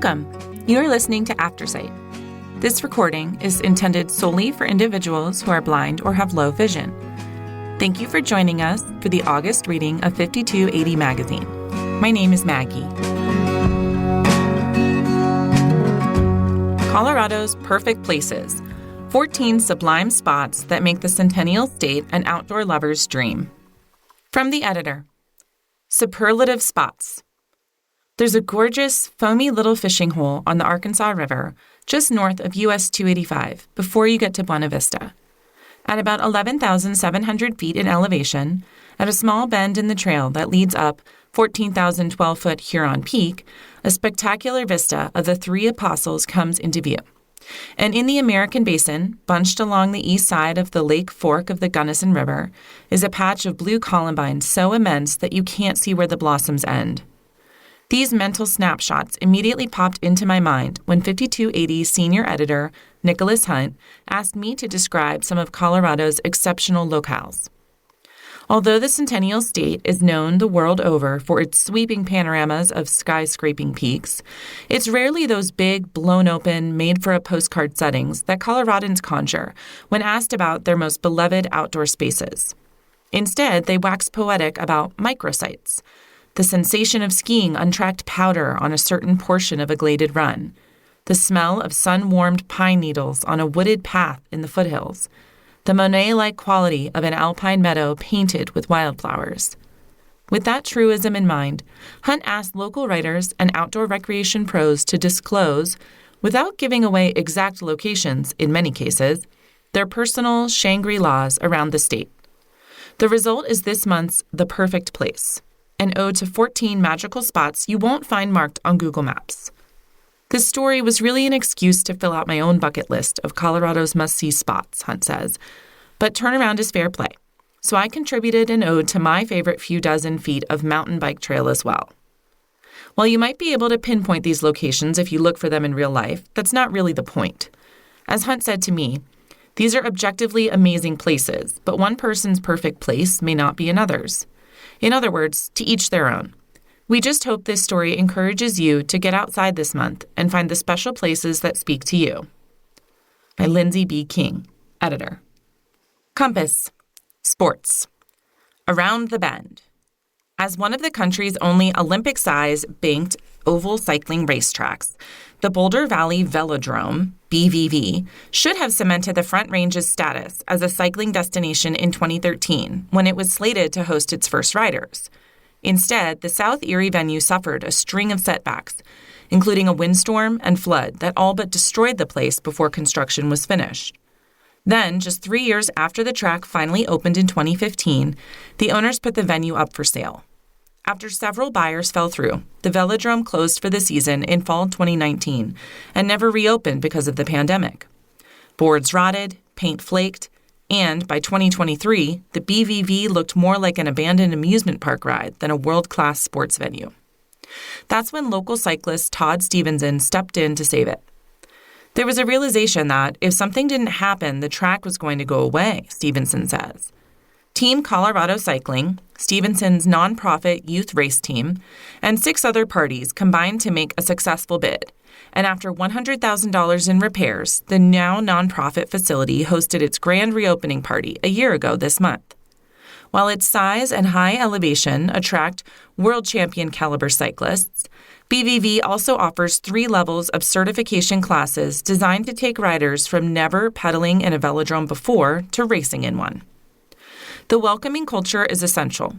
Welcome. You are listening to Aftersight. This recording is intended solely for individuals who are blind or have low vision. Thank you for joining us for the August reading of 5280 Magazine. My name is Maggie. Colorado's Perfect Places, 14 sublime spots that make the Centennial State an outdoor lover's dream. From the editor. Superlative spots. There's a gorgeous, foamy little fishing hole on the Arkansas River just north of US 285 before you get to Buena Vista. At about 11,700 feet in elevation, at a small bend in the trail that leads up 14,012-foot Huron Peak, a spectacular vista of the Three Apostles comes into view. And in the American Basin, bunched along the east side of the Lake Fork of the Gunnison River, is a patch of blue columbine so immense that you can't see where the blossoms end. These mental snapshots immediately popped into my mind when 5280 senior editor Nicholas Hunt asked me to describe some of Colorado's exceptional locales. Although the Centennial State is known the world over for its sweeping panoramas of skyscraping peaks, it's rarely those big, blown-open, made-for-a-postcard settings that Coloradans conjure when asked about their most beloved outdoor spaces. Instead, they wax poetic about microsites, the sensation of skiing untracked powder on a certain portion of a gladed run, the smell of sun-warmed pine needles on a wooded path in the foothills, the Monet-like quality of an alpine meadow painted with wildflowers. With that truism in mind, Hunt asked local writers and outdoor recreation pros to disclose, without giving away exact locations in many cases, their personal Shangri-Las around the state. The result is this month's The Perfect Place, an ode to 14 magical spots you won't find marked on Google Maps. This story was really an excuse to fill out my own bucket list of Colorado's must-see spots, Hunt says, but turnaround is fair play, so I contributed an ode to my favorite few dozen feet of mountain bike trail as well. While you might be able to pinpoint these locations if you look for them in real life, that's not really the point. As Hunt said to me, these are objectively amazing places, but one person's perfect place may not be another's. In other words, to each their own. We just hope this story encourages you to get outside this month and find the special places that speak to you. By Lindsay B. King, editor. Compass. Sports. Around the Bend. As one of the country's only Olympic-size banked oval cycling racetracks, the Boulder Valley Velodrome, BVV, should have cemented the Front Range's status as a cycling destination in 2013 when it was slated to host its first riders. Instead, the South Erie venue suffered a string of setbacks, including a windstorm and flood that all but destroyed the place before construction was finished. Then, just 3 years after the track finally opened in 2015, the owners put the venue up for sale. After several buyers fell through, the velodrome closed for the season in fall 2019 and never reopened because of the pandemic. Boards rotted, paint flaked, and by 2023, the BVV looked more like an abandoned amusement park ride than a world-class sports venue. That's when local cyclist Todd Stevenson stepped in to save it. There was a realization that if something didn't happen, the track was going to go away, Stevenson says. Team Colorado Cycling, Stevenson's nonprofit youth race team, and 6 other parties combined to make a successful bid. And after $100,000 in repairs, the now nonprofit facility hosted its grand reopening party a year ago this month. While its size and high elevation attract world champion caliber cyclists, BVV also offers 3 levels of certification classes designed to take riders from never pedaling in a velodrome before to racing in one. The welcoming culture is essential.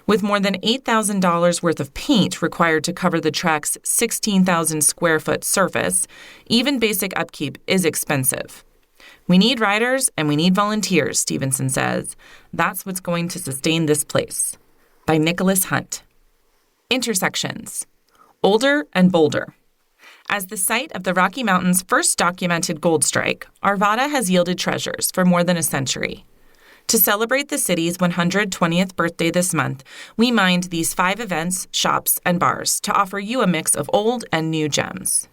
With more than $8,000 worth of paint required to cover the track's 16,000 square foot surface, even basic upkeep is expensive. We need riders and we need volunteers, Stevenson says. That's what's going to sustain this place. By Nicholas Hunt. Intersections. Older and bolder. As the site of the Rocky Mountains' first documented gold strike, Arvada has yielded treasures for more than a century. To celebrate the city's 120th birthday this month, we mined these 5 events, shops, and bars to offer you a mix of old and new gems.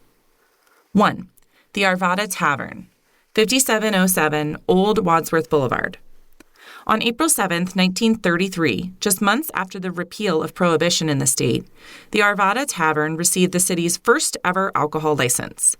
1. The Arvada Tavern, 5707 Old Wadsworth Boulevard. On April 7, 1933, just months after the repeal of Prohibition in the state, the Arvada Tavern received the city's first ever alcohol license.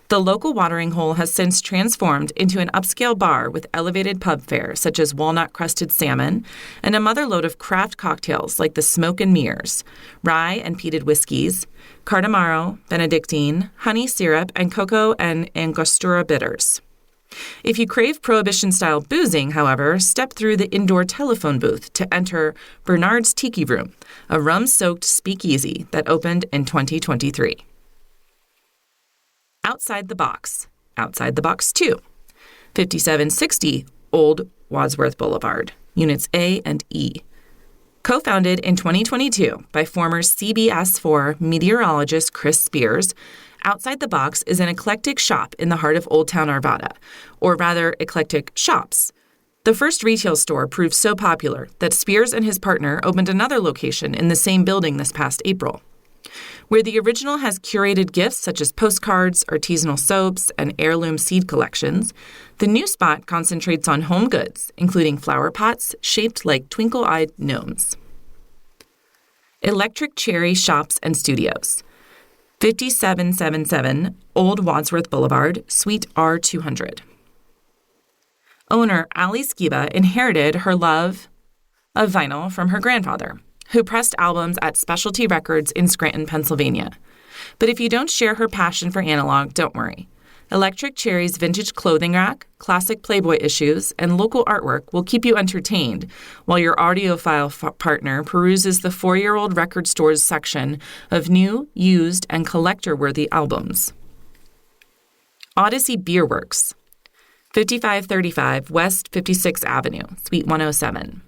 The local watering hole has since transformed into an upscale bar with elevated pub fare such as walnut-crusted salmon and a motherlode of craft cocktails like the Smoke and Mirrors, rye and peated whiskeys, Cardamaro, Benedictine, honey syrup, and cocoa and Angostura bitters. If you crave Prohibition-style boozing, however, step through the indoor telephone booth to enter Bernard's Tiki Room, a rum-soaked speakeasy that opened in 2023. Outside the Box 2, 5760 Old Wadsworth Boulevard, Units A and E. Co-founded in 2022 by former CBS4 meteorologist Chris Spears, Outside the Box is an eclectic shop in the heart of Old Town Arvada, or rather, eclectic shops. The first retail store proved so popular that Spears and his partner opened another location in the same building this past April. Where the original has curated gifts such as postcards, artisanal soaps, and heirloom seed collections, the new spot concentrates on home goods, including flower pots shaped like twinkle-eyed gnomes. Electric Cherry Shops and Studios, 5777 Old Wadsworth Boulevard, Suite R200. Owner Ali Skiba inherited her love of vinyl from her grandfather, who pressed albums at Specialty Records in Scranton, Pennsylvania. But if you don't share her passion for analog, don't worry. Electric Cherry's vintage clothing rack, classic Playboy issues, and local artwork will keep you entertained while your audiophile partner peruses the 4-year-old record store's section of new, used, and collector-worthy albums. Odyssey Beer Works, 5535 West 56th Avenue, Suite 107.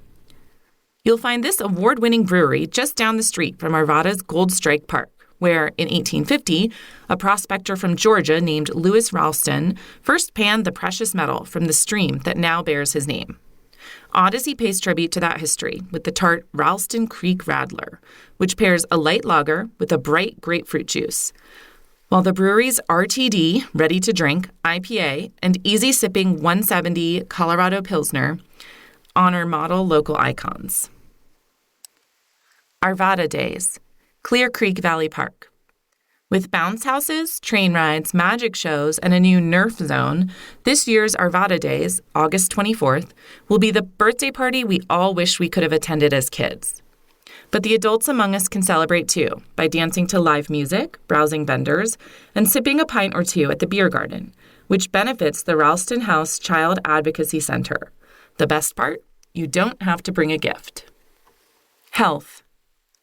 You'll find this award-winning brewery just down the street from Arvada's Gold Strike Park, where, in 1850, a prospector from Georgia named Lewis Ralston first panned the precious metal from the stream that now bears his name. Odyssey pays tribute to that history with the tart Ralston Creek Radler, which pairs a light lager with a bright grapefruit juice, while the brewery's RTD, ready-to-drink, IPA, and easy-sipping 170 Colorado Pilsner honor model local icons. Arvada Days, Clear Creek Valley Park. With bounce houses, train rides, magic shows, and a new Nerf zone, this year's Arvada Days, August 24th, will be the birthday party we all wish we could have attended as kids. But the adults among us can celebrate too, by dancing to live music, browsing vendors, and sipping a pint or two at the beer garden, which benefits the Ralston House Child Advocacy Center. The best part? You don't have to bring a gift. Health.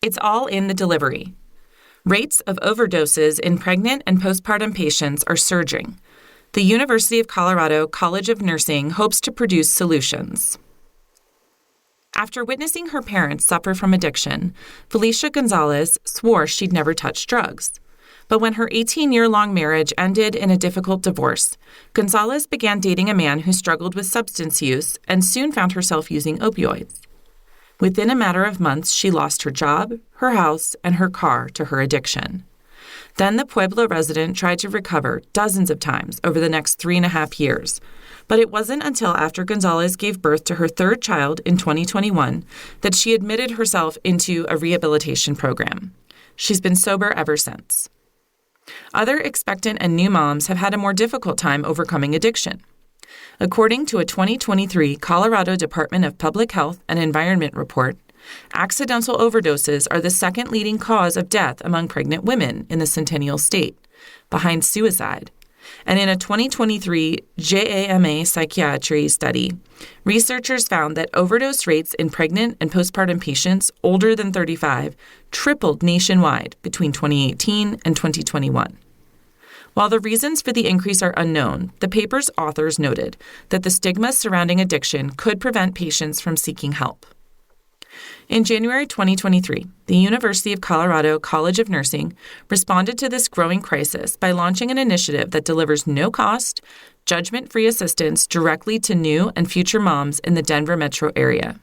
It's all in the delivery. Rates of overdoses in pregnant and postpartum patients are surging. The University of Colorado College of Nursing hopes to produce solutions. After witnessing her parents suffer from addiction, Felicia Gonzalez swore she'd never touched drugs. But when her 18-year-long marriage ended in a difficult divorce, Gonzalez began dating a man who struggled with substance use and soon found herself using opioids. Within a matter of months, she lost her job, her house, and her car to her addiction. Then the Pueblo resident tried to recover dozens of times over the next 3.5 years, but it wasn't until after Gonzalez gave birth to her third child in 2021 that she admitted herself into a rehabilitation program. She's been sober ever since. Other expectant and new moms have had a more difficult time overcoming addiction. According to a 2023 Colorado Department of Public Health and Environment report, accidental overdoses are the second leading cause of death among pregnant women in the Centennial State, behind suicide. And in a 2023 JAMA Psychiatry study, researchers found that overdose rates in pregnant and postpartum patients older than 35 tripled nationwide between 2018 and 2021. While the reasons for the increase are unknown, the paper's authors noted that the stigma surrounding addiction could prevent patients from seeking help. In January 2023, the University of Colorado College of Nursing responded to this growing crisis by launching an initiative that delivers no-cost, judgment-free assistance directly to new and future moms in the Denver metro area.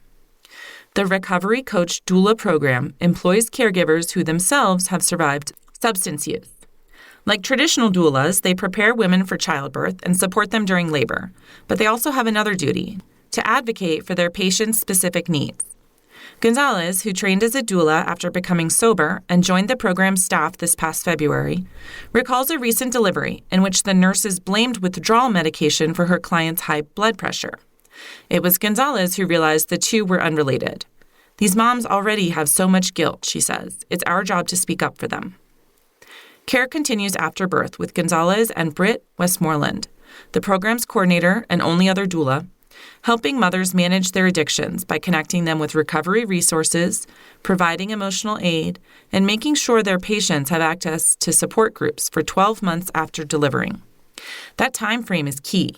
The Recovery Coach Doula program employs caregivers who themselves have survived substance use. Like traditional doulas, they prepare women for childbirth and support them during labor, but they also have another duty: to advocate for their patients' specific needs. Gonzalez, who trained as a doula after becoming sober and joined the program's staff this past February, recalls a recent delivery in which the nurses blamed withdrawal medication for her client's high blood pressure. It was Gonzalez who realized the two were unrelated. These moms already have so much guilt, she says. It's our job to speak up for them. Care continues after birth with Gonzalez and Britt Westmoreland, the program's coordinator and only other doula, helping mothers manage their addictions by connecting them with recovery resources, providing emotional aid, and making sure their patients have access to support groups for 12 months after delivering. That time frame is key.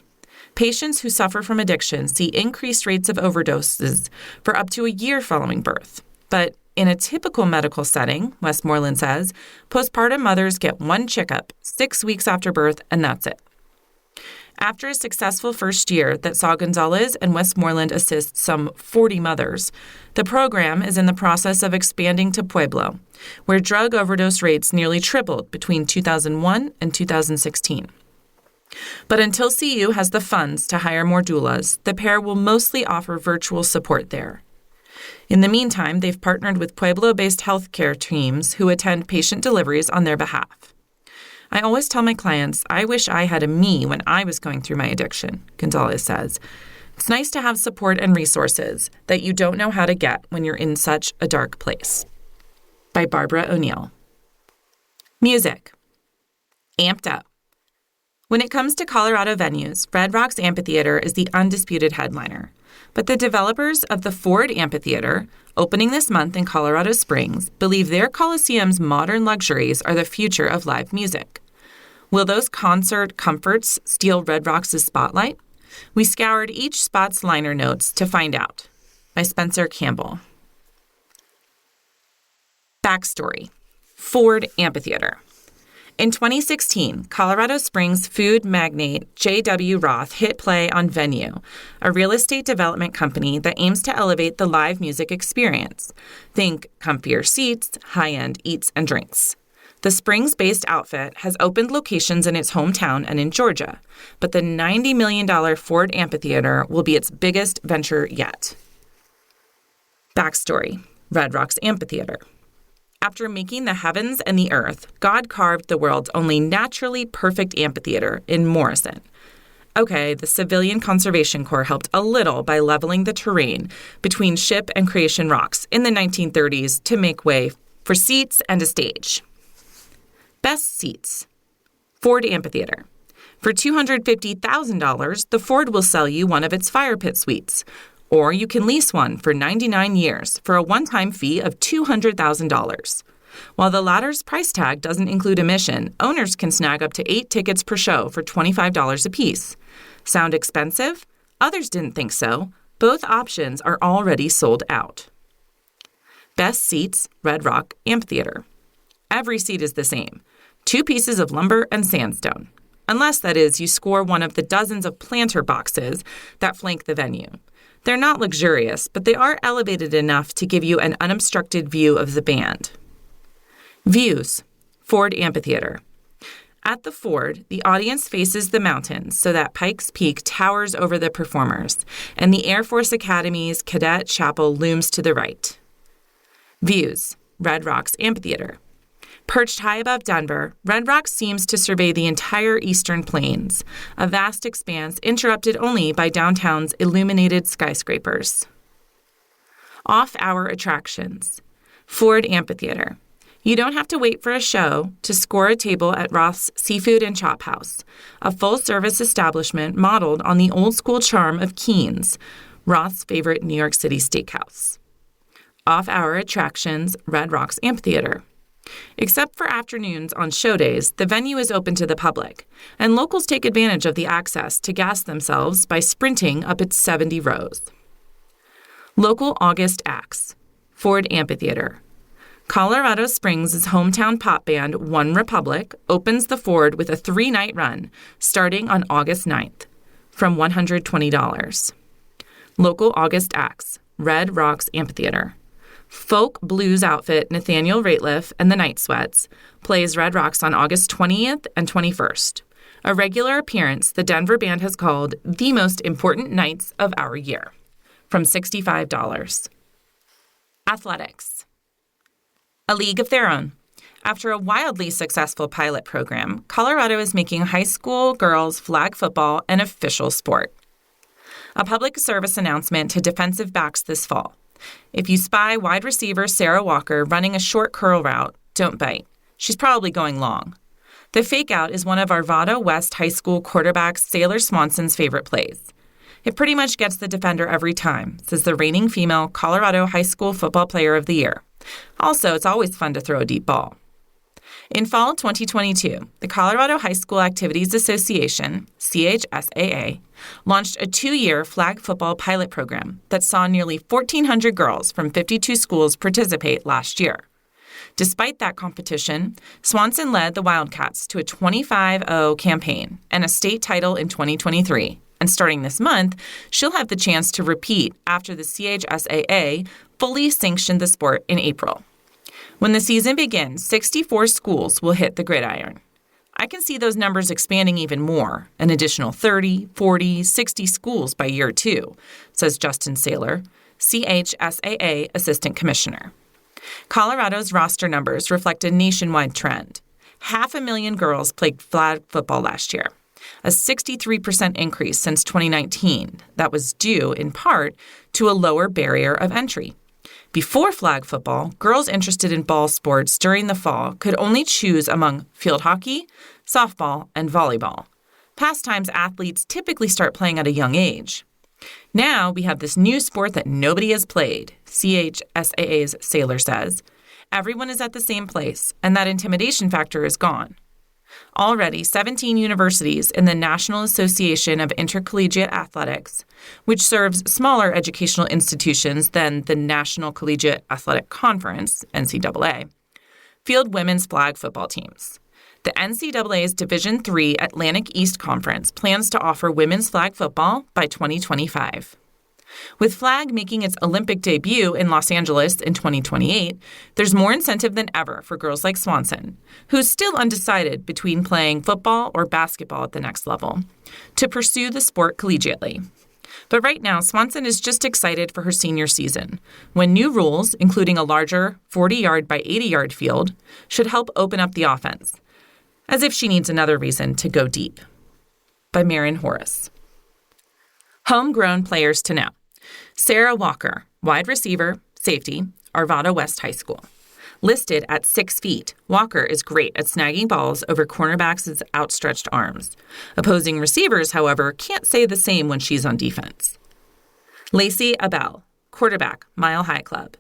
Patients who suffer from addiction see increased rates of overdoses for up to a year following birth. But in a typical medical setting, Westmoreland says, postpartum mothers get one checkup 6 weeks after birth, and that's it. After a successful first year that saw Gonzalez and Westmoreland assist some 40 mothers, the program is in the process of expanding to Pueblo, where drug overdose rates nearly tripled between 2001 and 2016. But until CU has the funds to hire more doulas, the pair will mostly offer virtual support there. In the meantime, they've partnered with Pueblo-based healthcare teams who attend patient deliveries on their behalf. I always tell my clients, I wish I had a me when I was going through my addiction, Gonzalez says. It's nice to have support and resources that you don't know how to get when you're in such a dark place. By Barbara O'Neill. Music. Amped up. When it comes to Colorado venues, Red Rocks Amphitheater is the undisputed headliner. But the developers of the Ford Amphitheater, opening this month in Colorado Springs, believe their Coliseum's modern luxuries are the future of live music. Will those concert comforts steal Red Rocks' spotlight? We scoured each spot's liner notes to find out. By Spencer Campbell. Backstory. Ford Amphitheater. In 2016, Colorado Springs food magnate J.W. Roth hit play on Venue, a real estate development company that aims to elevate the live music experience. Think comfier seats, high-end eats and drinks. The Springs-based outfit has opened locations in its hometown and in Georgia, but the $90 million Ford Amphitheater will be its biggest venture yet. Backstory. Red Rocks Amphitheater. After making the heavens and the earth, God carved the world's only naturally perfect amphitheater in Morrison. Okay, the Civilian Conservation Corps helped a little by leveling the terrain between Ship and Creation Rocks in the 1930s to make way for seats and a stage. Best seats. Ford Amphitheater. For $250,000, the Ford will sell you one of its fire pit suites, or you can lease one for 99 years for a one-time fee of $200,000. While the latter's price tag doesn't include admission, owners can snag up to 8 tickets per show for $25 apiece. Sound expensive? Others didn't think so. Both options are already sold out. Best seats, Red Rock Amphitheater. Every seat is the same. 2 pieces of lumber and sandstone. Unless, that is, you score one of the dozens of planter boxes that flank the venue. They're not luxurious, but they are elevated enough to give you an unobstructed view of the band. Views. Ford Amphitheater. At the Ford, the audience faces the mountains so that Pikes Peak towers over the performers, and the Air Force Academy's Cadet Chapel looms to the right. Views. Red Rocks Amphitheater. Perched high above Denver, Red Rocks seems to survey the entire Eastern Plains, a vast expanse interrupted only by downtown's illuminated skyscrapers. Off-hour attractions. Ford Amphitheater. You don't have to wait for a show to score a table at Roth's Seafood and Chop House, a full-service establishment modeled on the old-school charm of Keen's, Roth's favorite New York City steakhouse. Off-hour attractions, Red Rocks Amphitheater. Except for afternoons on show days, the venue is open to the public, and locals take advantage of the access to gas themselves by sprinting up its 70 rows. Local August acts. Ford Amphitheater. Colorado Springs' hometown pop band One Republic opens the Ford with a 3-night run starting on August 9th from $120. Local August acts. Red Rocks Amphitheater. Folk blues outfit Nathaniel Rateliff and the Night Sweats plays Red Rocks on August 20th and 21st. A regular appearance the Denver band has called the most important nights of our year, from $65. Athletics. A league of their own. After a wildly successful pilot program, Colorado is making high school girls flag football an official sport. A public service announcement to defensive backs this fall. If you spy wide receiver Sarah Walker running a short curl route, don't bite. She's probably going long. The fake out is one of Arvada West High School quarterback Sailor Swanson's favorite plays. It pretty much gets the defender every time, says the reigning female Colorado High School Football Player of the Year. Also, it's always fun to throw a deep ball. In fall 2022, the Colorado High School Activities Association, CHSAA, launched a 2-year flag football pilot program that saw nearly 1,400 girls from 52 schools participate last year. Despite that competition, Swanson led the Wildcats to a 25-0 campaign and a state title in 2023. And starting this month, she'll have the chance to repeat after the CHSAA fully sanctioned the sport in April. When the season begins, 64 schools will hit the gridiron. I can see those numbers expanding even more, an additional 30, 40, 60 schools by year 2, says Justin Saylor, CHSAA Assistant Commissioner. Colorado's roster numbers reflect a nationwide trend. 500,000 girls played flag football last year, a 63% increase since 2019 that was due, in part, to a lower barrier of entry. Before flag football, girls interested in ball sports during the fall could only choose among field hockey, softball, and volleyball. Pastimes athletes typically start playing at a young age. Now we have this new sport that nobody has played, CHSAA's Saylor says. Everyone is at the same place, and that intimidation factor is gone. Already, 17 universities in the National Association of Intercollegiate Athletics, which serves smaller educational institutions than the National Collegiate Athletic Conference, NCAA, field women's flag football teams. The NCAA's Division III Atlantic East Conference plans to offer women's flag football by 2025. With flag making its Olympic debut in Los Angeles in 2028, there's more incentive than ever for girls like Swanson, who's still undecided between playing football or basketball at the next level, to pursue the sport collegiately. But right now, Swanson is just excited for her senior season, when new rules, including a larger 40-yard by 80-yard field, should help open up the offense, as if she needs another reason to go deep. By Marin Horace. Homegrown players to know. Sarah Walker, wide receiver, safety, Arvada West High School. Listed at 6 feet, Walker is great at snagging balls over cornerbacks' outstretched arms. Opposing receivers, however, can't say the same when she's on defense. Lacey Abel, quarterback, Mile High Club.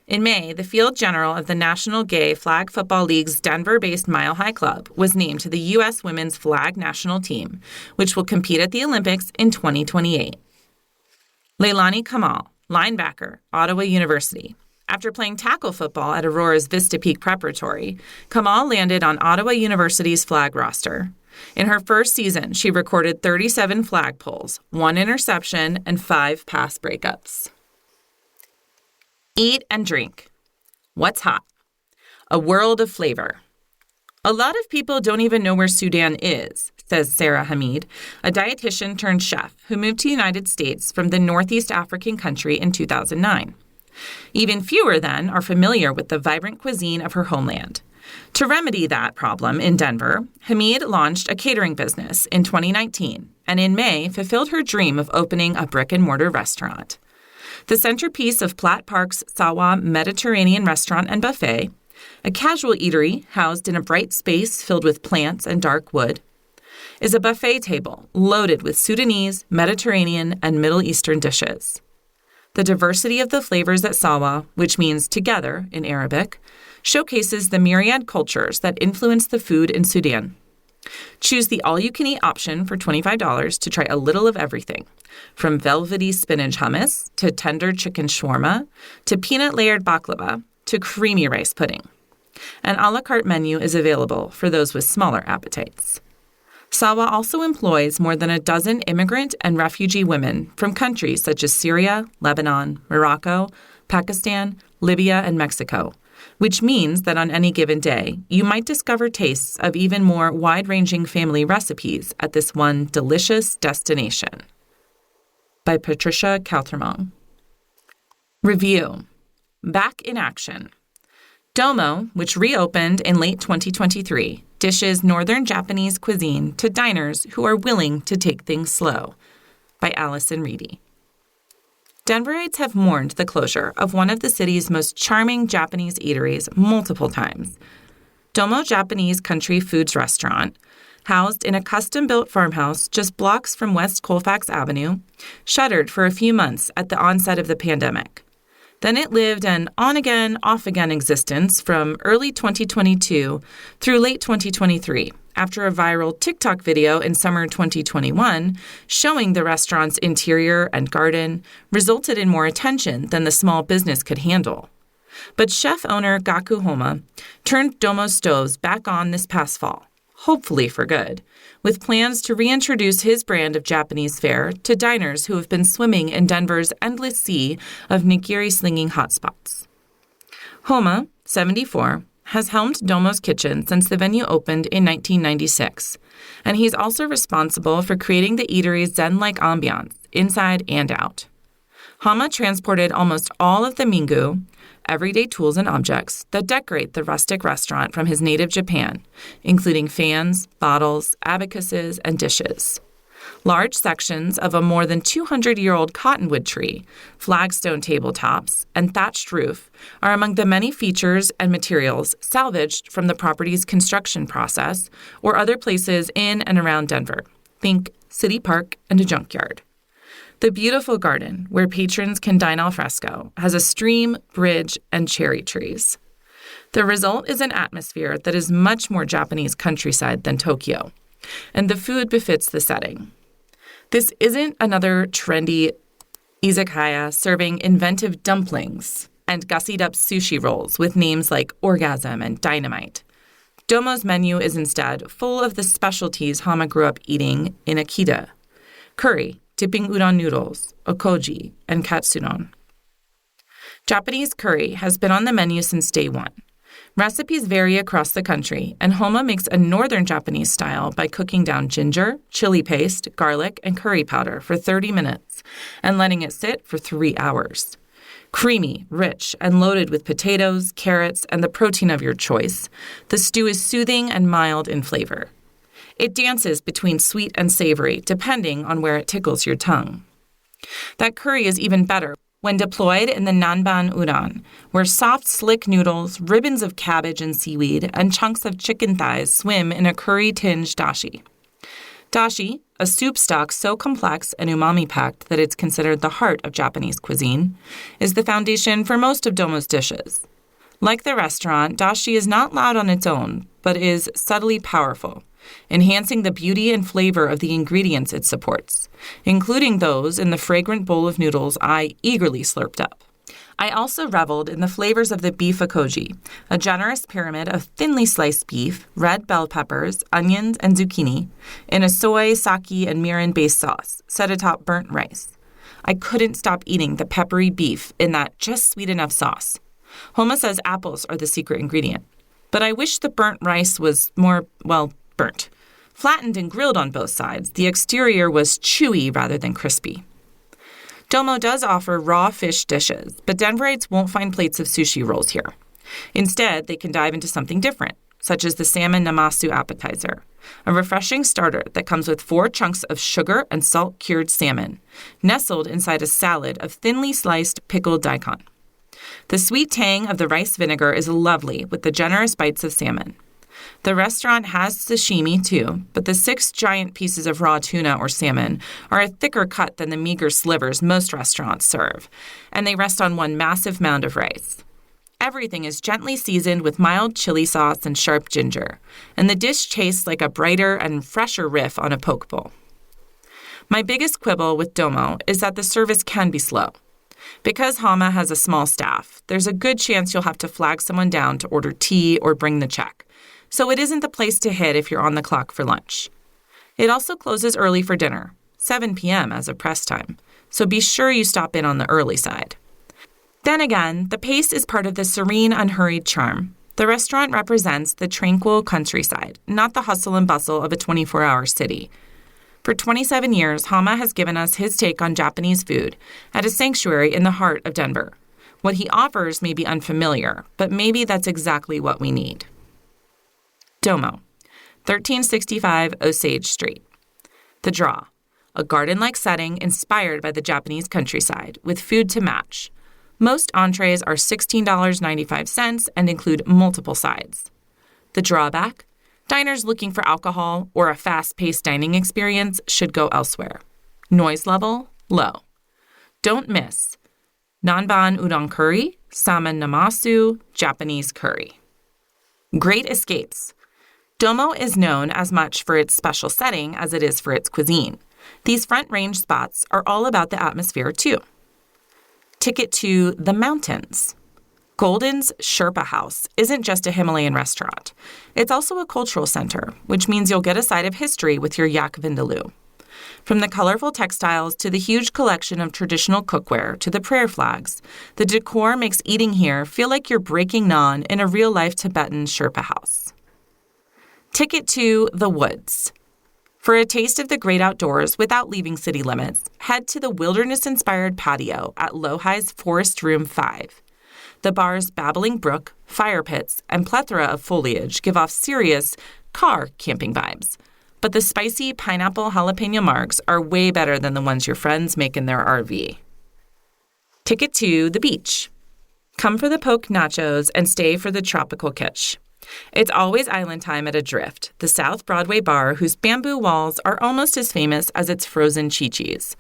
In May, the field general of the National Gay Flag Football League's Denver-based Mile High Club was named to the U.S. Women's Flag National Team, which will compete at the Olympics in 2028. Leilani Kamal, linebacker, Ottawa University. After playing tackle football at Aurora's Vista Peak Preparatory, Kamal landed on Ottawa University's flag roster. In her first season, she recorded 37 flag pulls, 1 interception, and 5 pass breakups. Eat and drink. What's hot? A world of flavor. A lot of people don't even know where Sudan is, says Sarah Hamid, a dietitian turned chef who moved to the United States from the Northeast African country in 2009. Even fewer, then, are familiar with the vibrant cuisine of her homeland. To remedy that problem in Denver, Hamid launched a catering business in 2019 and in May fulfilled her dream of opening a brick-and-mortar restaurant. The centerpiece of Platt Park's Sawa Mediterranean Restaurant and Buffet, a casual eatery housed in a bright space filled with plants and dark wood, is a buffet table loaded with Sudanese, Mediterranean, and Middle Eastern dishes. The diversity of the flavors at Sawa, which means together in Arabic, showcases the myriad cultures that influence the food in Sudan. Choose the all-you-can-eat option for $25 to try a little of everything, from velvety spinach hummus to tender chicken shawarma to peanut-layered baklava to creamy rice pudding. An a la carte menu is available for those with smaller appetites. Sawa also employs more than a dozen immigrant and refugee women from countries such as Syria, Lebanon, Morocco, Pakistan, Libya, and Mexico, which means that on any given day, you might discover tastes of even more wide-ranging family recipes at this one delicious destination. By Patricia Caltermong. Review. Back in action. Domo, which reopened in late 2023, dishes Northern Japanese cuisine to diners who are willing to take things slow. By Allison Reedy. Denverites have mourned the closure of one of the city's most charming Japanese eateries multiple times. Domo Japanese Country Foods Restaurant, housed in a custom-built farmhouse just blocks from West Colfax Avenue, shuttered for a few months at the onset of the pandemic. Then it lived an on-again, off-again existence from early 2022 through late 2023, after a viral TikTok video in summer 2021 showing the restaurant's interior and garden resulted in more attention than the small business could handle. But chef-owner Gaku Homa turned Domo stoves back on this past fall, hopefully for good, with plans to reintroduce his brand of Japanese fare to diners who have been swimming in Denver's endless sea of nigiri-slinging hotspots. Homa, 74, has helmed Domo's Kitchen since the venue opened in 1996, and he's also responsible for creating the eatery's zen-like ambiance, inside and out. Hama transported almost all of the mingu, everyday tools and objects, that decorate the rustic restaurant from his native Japan, including fans, bottles, abacuses, and dishes. Large sections of a more than 200-year-old cottonwood tree, flagstone tabletops, and thatched roof are among the many features and materials salvaged from the property's construction process or other places in and around Denver. Think City Park and a junkyard. The beautiful garden, where patrons can dine al fresco, has a stream, bridge, and cherry trees. The result is an atmosphere that is much more Japanese countryside than Tokyo, and the food befits the setting. This isn't another trendy izakaya serving inventive dumplings and gussied-up sushi rolls with names like Orgasm and Dynamite. Domo's menu is instead full of the specialties Hama grew up eating in Akita: curry, dipping udon noodles, okoji, and katsudon. Japanese curry has been on the menu since day one. Recipes vary across the country, and Homa makes a northern Japanese style by cooking down ginger, chili paste, garlic, and curry powder for 30 minutes and letting it sit for 3 hours. Creamy, rich, and loaded with potatoes, carrots, and the protein of your choice, the stew is soothing and mild in flavor. It dances between sweet and savory, depending on where it tickles your tongue. That curry is even better when deployed in the nanban udon, where soft, slick noodles, ribbons of cabbage and seaweed, and chunks of chicken thighs swim in a curry-tinged dashi. Dashi, a soup stock so complex and umami-packed that it's considered the heart of Japanese cuisine, is the foundation for most of Domo's dishes. Like the restaurant, dashi is not loud on its own, but is subtly powerful, enhancing the beauty and flavor of the ingredients it supports, including those in the fragrant bowl of noodles I eagerly slurped up. I also reveled in the flavors of the beef okoji, a generous pyramid of thinly sliced beef, red bell peppers, onions, and zucchini, in a soy, sake, and mirin-based sauce set atop burnt rice. I couldn't stop eating the peppery beef in that just sweet enough sauce. Homa says apples are the secret ingredient, but I wish the burnt rice was more, burnt. Flattened and grilled on both sides, the exterior was chewy rather than crispy. Domo does offer raw fish dishes, but Denverites won't find plates of sushi rolls here. Instead, they can dive into something different, such as the salmon namasu appetizer, a refreshing starter that comes with 4 chunks of sugar and salt-cured salmon, nestled inside a salad of thinly sliced pickled daikon. The sweet tang of the rice vinegar is lovely with the generous bites of salmon. The restaurant has sashimi, too, but the 6 giant pieces of raw tuna or salmon are a thicker cut than the meager slivers most restaurants serve, and they rest on one massive mound of rice. Everything is gently seasoned with mild chili sauce and sharp ginger, and the dish tastes like a brighter and fresher riff on a poke bowl. My biggest quibble with Domo is that the service can be slow. Because Hama has a small staff, there's a good chance you'll have to flag someone down to order tea or bring the check. So it isn't the place to hit if you're on the clock for lunch. It also closes early for dinner, 7 p.m. as of press time, so be sure you stop in on the early side. Then again, the pace is part of the serene, unhurried charm. The restaurant represents the tranquil countryside, not the hustle and bustle of a 24-hour city. For 27 years, Hama has given us his take on Japanese food at a sanctuary in the heart of Denver. What he offers may be unfamiliar, but maybe that's exactly what we need. Domo, 1365 Osage Street. The Draw, a garden-like setting inspired by the Japanese countryside, with food to match. Most entrees are $16.95 and include multiple sides. The drawback? Diners looking for alcohol or a fast-paced dining experience should go elsewhere. Noise level? Low. Don't miss Nanban udon curry, salmon namasu, Japanese curry. Great escapes. Domo is known as much for its special setting as it is for its cuisine. These front-range spots are all about the atmosphere, too. Ticket to the mountains. Golden's Sherpa House isn't just a Himalayan restaurant. It's also a cultural center, which means you'll get a side of history with your yak vindaloo. From the colorful textiles to the huge collection of traditional cookware to the prayer flags, the decor makes eating here feel like you're breaking naan in a real-life Tibetan Sherpa house. Ticket to the woods. For a taste of the great outdoors without leaving city limits, head to the wilderness-inspired patio at Lohi's Forest Room 5. The bar's babbling brook, fire pits, and plethora of foliage give off serious car camping vibes. But the spicy pineapple jalapeno margs are way better than the ones your friends make in their RV. Ticket to the beach. Come for the poke nachos and stay for the tropical kitsch. It's always island time at Adrift, the South Broadway bar whose bamboo walls are almost as famous as its frozen chi-chis.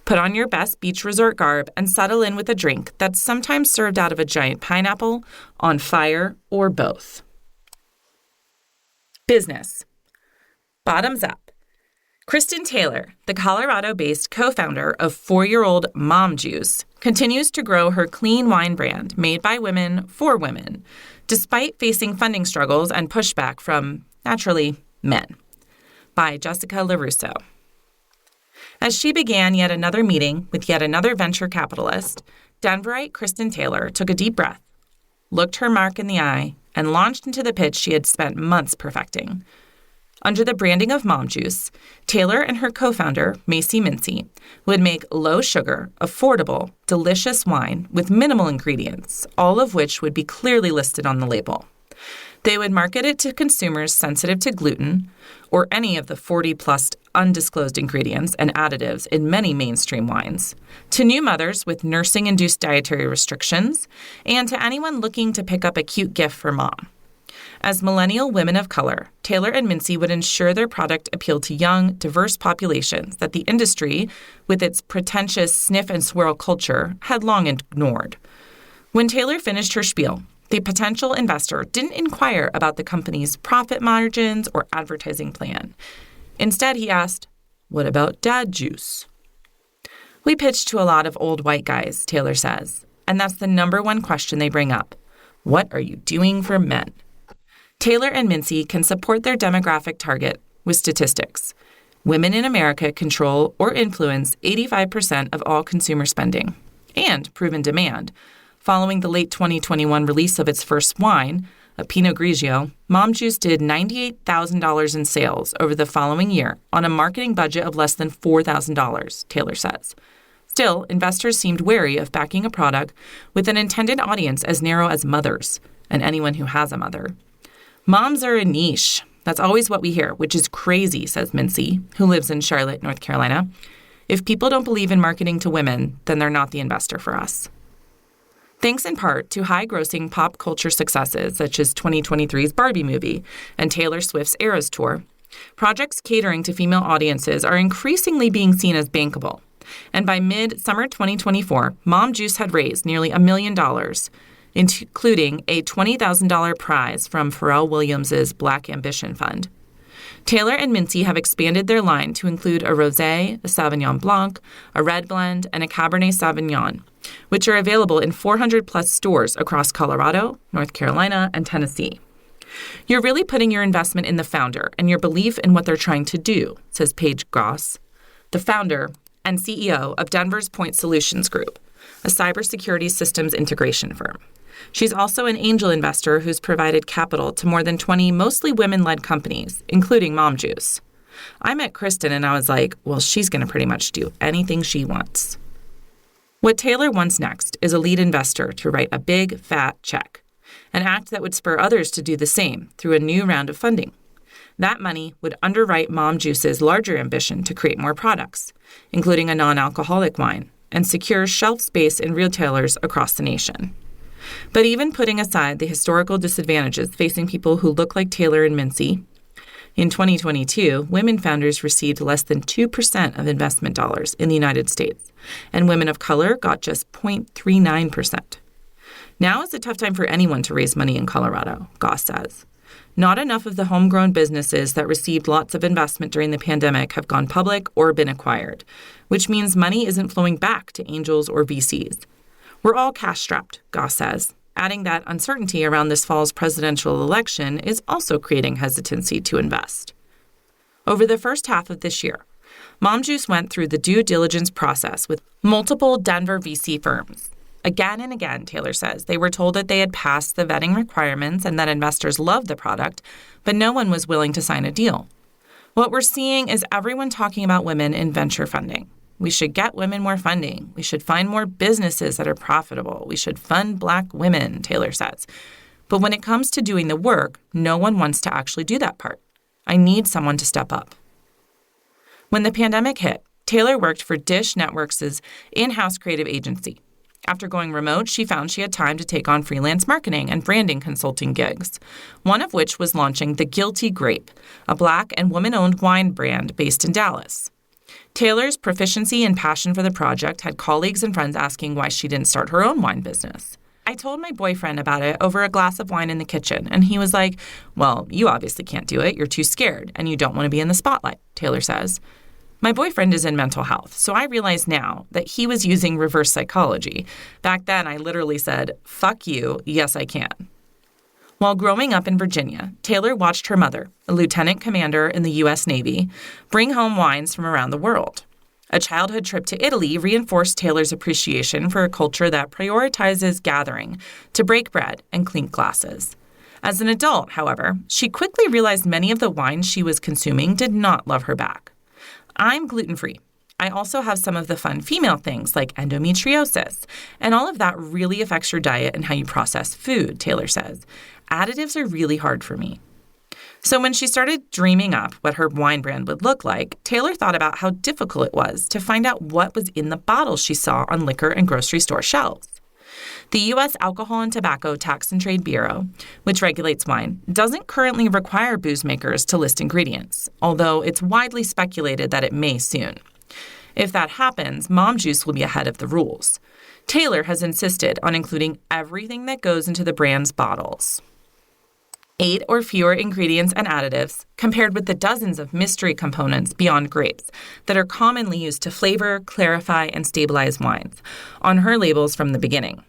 Put on your best beach resort garb and settle in with a drink that's sometimes served out of a giant pineapple, on fire, or both. Business. Bottoms up. Kristen Taylor, the Colorado-based co-founder of 4-year-old Mom Juice, continues to grow her clean wine brand made by women for women, despite facing funding struggles and pushback from, naturally, men. By Jessica LaRusso. As she began yet another meeting with yet another venture capitalist, Denverite Kristen Taylor took a deep breath, looked her mark in the eye, and launched into the pitch she had spent months perfecting. Under the branding of Mom Juice, Taylor and her co-founder, Macy Mincy, would make low-sugar, affordable, delicious wine with minimal ingredients, all of which would be clearly listed on the label. They would market it to consumers sensitive to gluten or any of the 40-plus undisclosed ingredients and additives in many mainstream wines, to new mothers with nursing-induced dietary restrictions, and to anyone looking to pick up a cute gift for mom. As millennial women of color, Taylor and Mincy would ensure their product appealed to young, diverse populations that the industry, with its pretentious sniff and swirl culture, had long ignored. When Taylor finished her spiel, the potential investor didn't inquire about the company's profit margins or advertising plan. Instead, he asked, "What about dad juice?" We pitch to a lot of old white guys, Taylor says, and that's the number one question they bring up. What are you doing for men? Taylor and Mincy can support their demographic target with statistics. Women in America control or influence 85% of all consumer spending and proven demand. Following the late 2021 release of its first wine, a Pinot Grigio, Mom Juice did $98,000 in sales over the following year on a marketing budget of less than $4,000, Taylor says. Still, investors seemed wary of backing a product with an intended audience as narrow as mothers and anyone who has a mother. Moms are a niche. That's always what we hear, which is crazy, says Mincy, who lives in Charlotte, North Carolina. If people don't believe in marketing to women, then they're not the investor for us. Thanks in part to high-grossing pop culture successes such as 2023's Barbie movie and Taylor Swift's Eras Tour, projects catering to female audiences are increasingly being seen as bankable. And by mid-summer 2024, Mom Juice had raised nearly $1 million, including a $20,000 prize from Pharrell Williams' Black Ambition Fund. Taylor and Mincy have expanded their line to include a rosé, a Sauvignon Blanc, a red blend, and a Cabernet Sauvignon, which are available in 400-plus stores across Colorado, North Carolina, and Tennessee. You're really putting your investment in the founder and your belief in what they're trying to do, says Paige Goss, the founder and CEO of Denver's Point Solutions Group, a cybersecurity systems integration firm. She's also an angel investor who's provided capital to more than 20 mostly women-led companies, including Mom Juice. I met Kristen and I was like, well, she's going to pretty much do anything she wants. What Taylor wants next is a lead investor to write a big, fat check, an act that would spur others to do the same through a new round of funding. That money would underwrite Mom Juice's larger ambition to create more products, including a non-alcoholic wine, and secure shelf space in retailers across the nation. But even putting aside the historical disadvantages facing people who look like Taylor and Mincy, in 2022, women founders received less than 2% of investment dollars in the United States, and women of color got just 0.39%. Now is a tough time for anyone to raise money in Colorado, Goss says. Not enough of the homegrown businesses that received lots of investment during the pandemic have gone public or been acquired, which means money isn't flowing back to angels or VCs. We're all cash-strapped, Goss says, adding that uncertainty around this fall's presidential election is also creating hesitancy to invest. Over the first half of this year, Mom Juice went through the due diligence process with multiple Denver VC firms. Again and again, Taylor says, they were told that they had passed the vetting requirements and that investors loved the product, but no one was willing to sign a deal. What we're seeing is everyone talking about women in venture funding. We should get women more funding. We should find more businesses that are profitable. We should fund Black women, Taylor says. But when it comes to doing the work, no one wants to actually do that part. I need someone to step up. When the pandemic hit, Taylor worked for Dish Networks' in-house creative agency. After going remote, she found she had time to take on freelance marketing and branding consulting gigs, one of which was launching The Guilty Grape, a Black and woman-owned wine brand based in Dallas. Taylor's proficiency and passion for the project had colleagues and friends asking why she didn't start her own wine business. I told my boyfriend about it over a glass of wine in the kitchen, and he was like, well, you obviously can't do it. You're too scared, and you don't want to be in the spotlight, Taylor says. My boyfriend is in mental health, so I realize now that he was using reverse psychology. Back then, I literally said, fuck you, yes I can. While growing up in Virginia, Taylor watched her mother, a lieutenant commander in the U.S. Navy, bring home wines from around the world. A childhood trip to Italy reinforced Taylor's appreciation for a culture that prioritizes gathering to break bread and clink glasses. As an adult, however, she quickly realized many of the wines she was consuming did not love her back. I'm gluten-free. I also have some of the fun female things like endometriosis, and all of that really affects your diet and how you process food, Taylor says. Additives are really hard for me. So when she started dreaming up what her wine brand would look like, Taylor thought about how difficult it was to find out what was in the bottles she saw on liquor and grocery store shelves. The U.S. Alcohol and Tobacco Tax and Trade Bureau, which regulates wine, doesn't currently require booze makers to list ingredients, although it's widely speculated that it may soon. If that happens, Mom Juice will be ahead of the rules. Taylor has insisted on including everything that goes into the brand's bottles. 8 or fewer ingredients and additives, compared with the dozens of mystery components beyond grapes that are commonly used to flavor, clarify, and stabilize wines, on her labels from the beginning.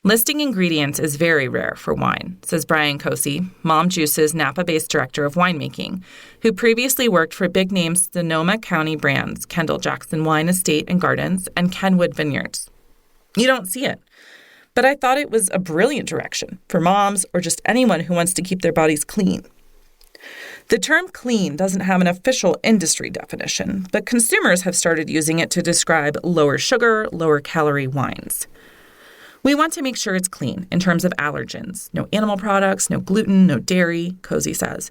Listing ingredients is very rare for wine, says Brian Cosi, Mom Juice's Napa-based director of winemaking, who previously worked for big-name Sonoma County brands Kendall Jackson Wine Estate and Gardens and Kenwood Vineyards. You don't see it. But I thought it was a brilliant direction for moms or just anyone who wants to keep their bodies clean. The term clean doesn't have an official industry definition, but consumers have started using it to describe lower sugar, lower calorie wines. We want to make sure it's clean in terms of allergens. No animal products, no gluten, no dairy, Cosi says.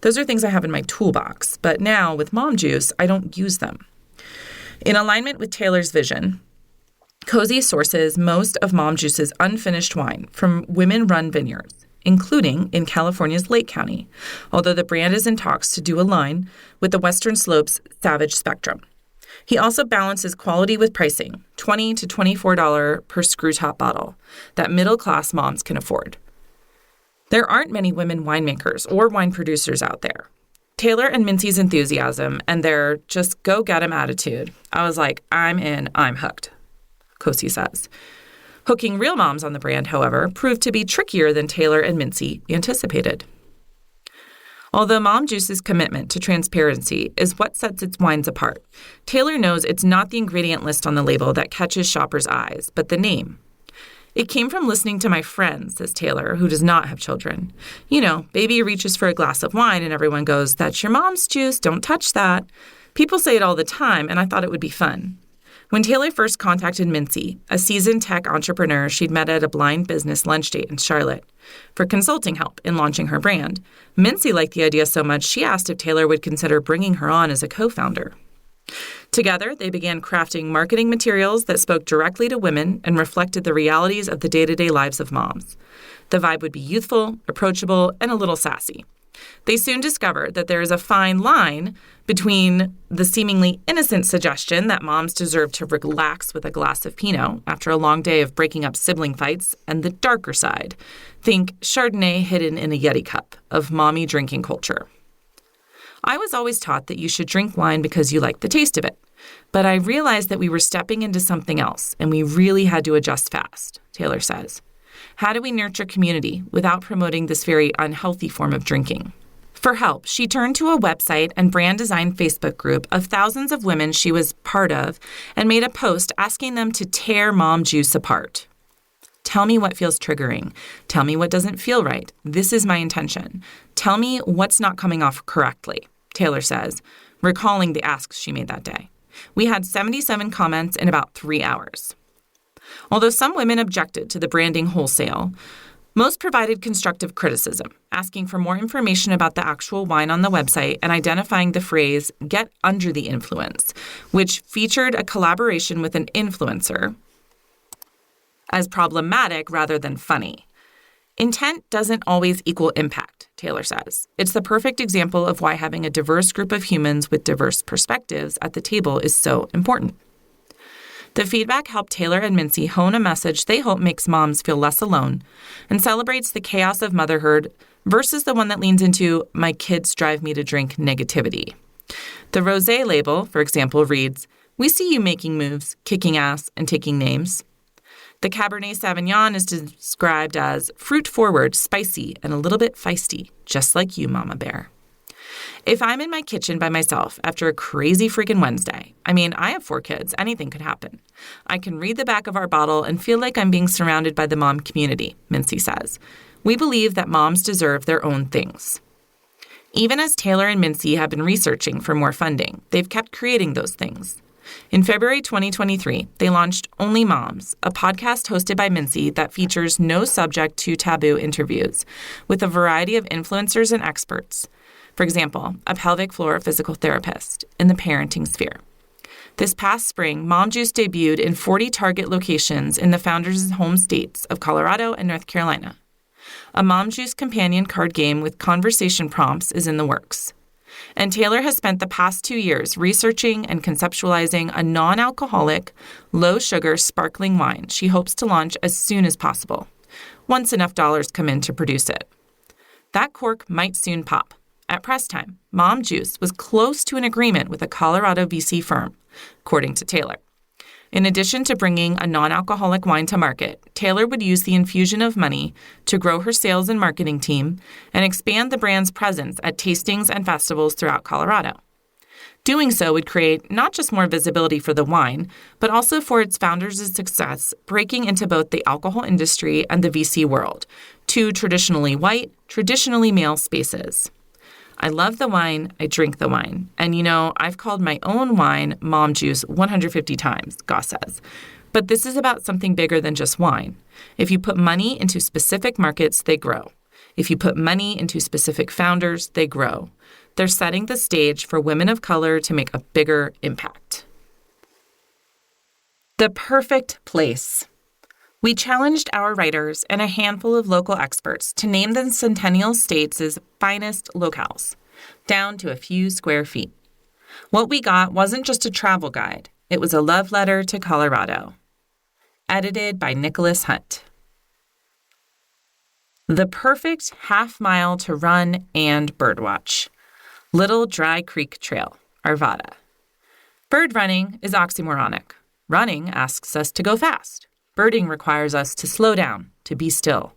Those are things I have in my toolbox, but now with Mom Juice, I don't use them. In alignment with Taylor's vision, Cosi sources most of Mom Juice's unfinished wine from women-run vineyards, including in California's Lake County, although the brand is in talks to do a line with the Western Slopes Savage Spectrum. He also balances quality with pricing, $20 to $24 per screw-top bottle, that middle-class moms can afford. There aren't many women winemakers or wine producers out there. Taylor and Mincy's enthusiasm and their just go-get-'em attitude, I was like, I'm in, I'm hooked, Cosi says. Hooking real moms on the brand, however, proved to be trickier than Taylor and Mincy anticipated. Although Mom Juice's commitment to transparency is what sets its wines apart, Taylor knows it's not the ingredient list on the label that catches shoppers' eyes, but the name. It came from listening to my friends, says Taylor, who does not have children. You know, baby reaches for a glass of wine and everyone goes, "That's your mom's juice, don't touch that." People say it all the time, and I thought it would be fun. When Taylor first contacted Mincy, a seasoned tech entrepreneur she'd met at a blind business lunch date in Charlotte, for consulting help in launching her brand, Mincy liked the idea so much she asked if Taylor would consider bringing her on as a co-founder. Together, they began crafting marketing materials that spoke directly to women and reflected the realities of the day-to-day lives of moms. The vibe would be youthful, approachable, and a little sassy. They soon discovered that there is a fine line between the seemingly innocent suggestion that moms deserve to relax with a glass of Pinot after a long day of breaking up sibling fights and the darker side, think Chardonnay hidden in a Yeti cup, of mommy drinking culture. I was always taught that you should drink wine because you like the taste of it, but I realized that we were stepping into something else and we really had to adjust fast, Taylor says. How do we nurture community without promoting this very unhealthy form of drinking? For help, she turned to a website and brand design Facebook group of thousands of women she was part of and made a post asking them to tear Mom Juice apart. Tell me what feels triggering. Tell me what doesn't feel right. This is my intention. Tell me what's not coming off correctly, Taylor says, recalling the asks she made that day. We had 77 comments in about 3 hours. Although some women objected to the branding wholesale, most provided constructive criticism, asking for more information about the actual wine on the website and identifying the phrase, "get under the influence," which featured a collaboration with an influencer, as problematic rather than funny. Intent doesn't always equal impact, Taylor says. It's the perfect example of why having a diverse group of humans with diverse perspectives at the table is so important. The feedback helped Taylor and Mincy hone a message they hope makes moms feel less alone and celebrates the chaos of motherhood versus the one that leans into "my kids drive me to drink" negativity. The rosé label, for example, reads, "We see you making moves, kicking ass, and taking names." The Cabernet Sauvignon is described as fruit-forward, spicy, and a little bit feisty, just like you, Mama Bear. If I'm in my kitchen by myself after a crazy freaking Wednesday, I have 4 kids, anything could happen. I can read the back of our bottle and feel like I'm being surrounded by the mom community, Mincy says. We believe that moms deserve their own things. Even as Taylor and Mincy have been researching for more funding, they've kept creating those things. In February 2023, they launched Only Moms, a podcast hosted by Mincy that features no subject to taboo interviews with a variety of influencers and experts. For example, a pelvic floor physical therapist in the parenting sphere. This past spring, Mom Juice debuted in 40 Target locations in the founders' home states of Colorado and North Carolina. A Mom Juice companion card game with conversation prompts is in the works. And Taylor has spent the past 2 years researching and conceptualizing a non-alcoholic, low-sugar sparkling wine she hopes to launch as soon as possible, once enough dollars come in to produce it. That cork might soon pop. At press time, Mom Juice was close to an agreement with a Colorado VC firm, according to Taylor. In addition to bringing a non-alcoholic wine to market, Taylor would use the infusion of money to grow her sales and marketing team and expand the brand's presence at tastings and festivals throughout Colorado. Doing so would create not just more visibility for the wine, but also for its founders' success breaking into both the alcohol industry and the VC world, 2 traditionally white, traditionally male spaces. I love the wine, I drink the wine. And I've called my own wine Mom Juice 150 times, Goss says. But this is about something bigger than just wine. If you put money into specific markets, they grow. If you put money into specific founders, they grow. They're setting the stage for women of color to make a bigger impact. The perfect place. We challenged our writers and a handful of local experts to name the Centennial States' finest locales, down to a few square feet. What we got wasn't just a travel guide. It was a love letter to Colorado. Edited by Nicholas Hunt. The perfect half-mile to run and birdwatch. Little Dry Creek Trail, Arvada. Bird running is oxymoronic. Running asks us to go fast. Birding requires us to slow down, to be still.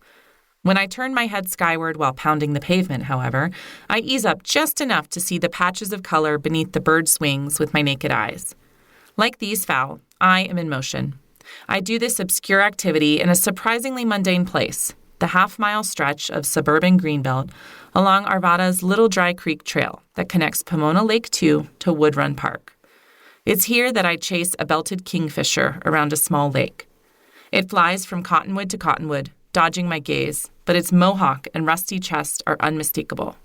When I turn my head skyward while pounding the pavement, however, I ease up just enough to see the patches of color beneath the bird's wings with my naked eyes. Like these fowl, I am in motion. I do this obscure activity in a surprisingly mundane place, the half-mile stretch of suburban greenbelt along Arvada's Little Dry Creek Trail that connects Pomona Lake 2 to Wood Run Park. It's here that I chase a belted kingfisher around a small lake. It flies from cottonwood to cottonwood, dodging my gaze, but its mohawk and rusty chest are unmistakable.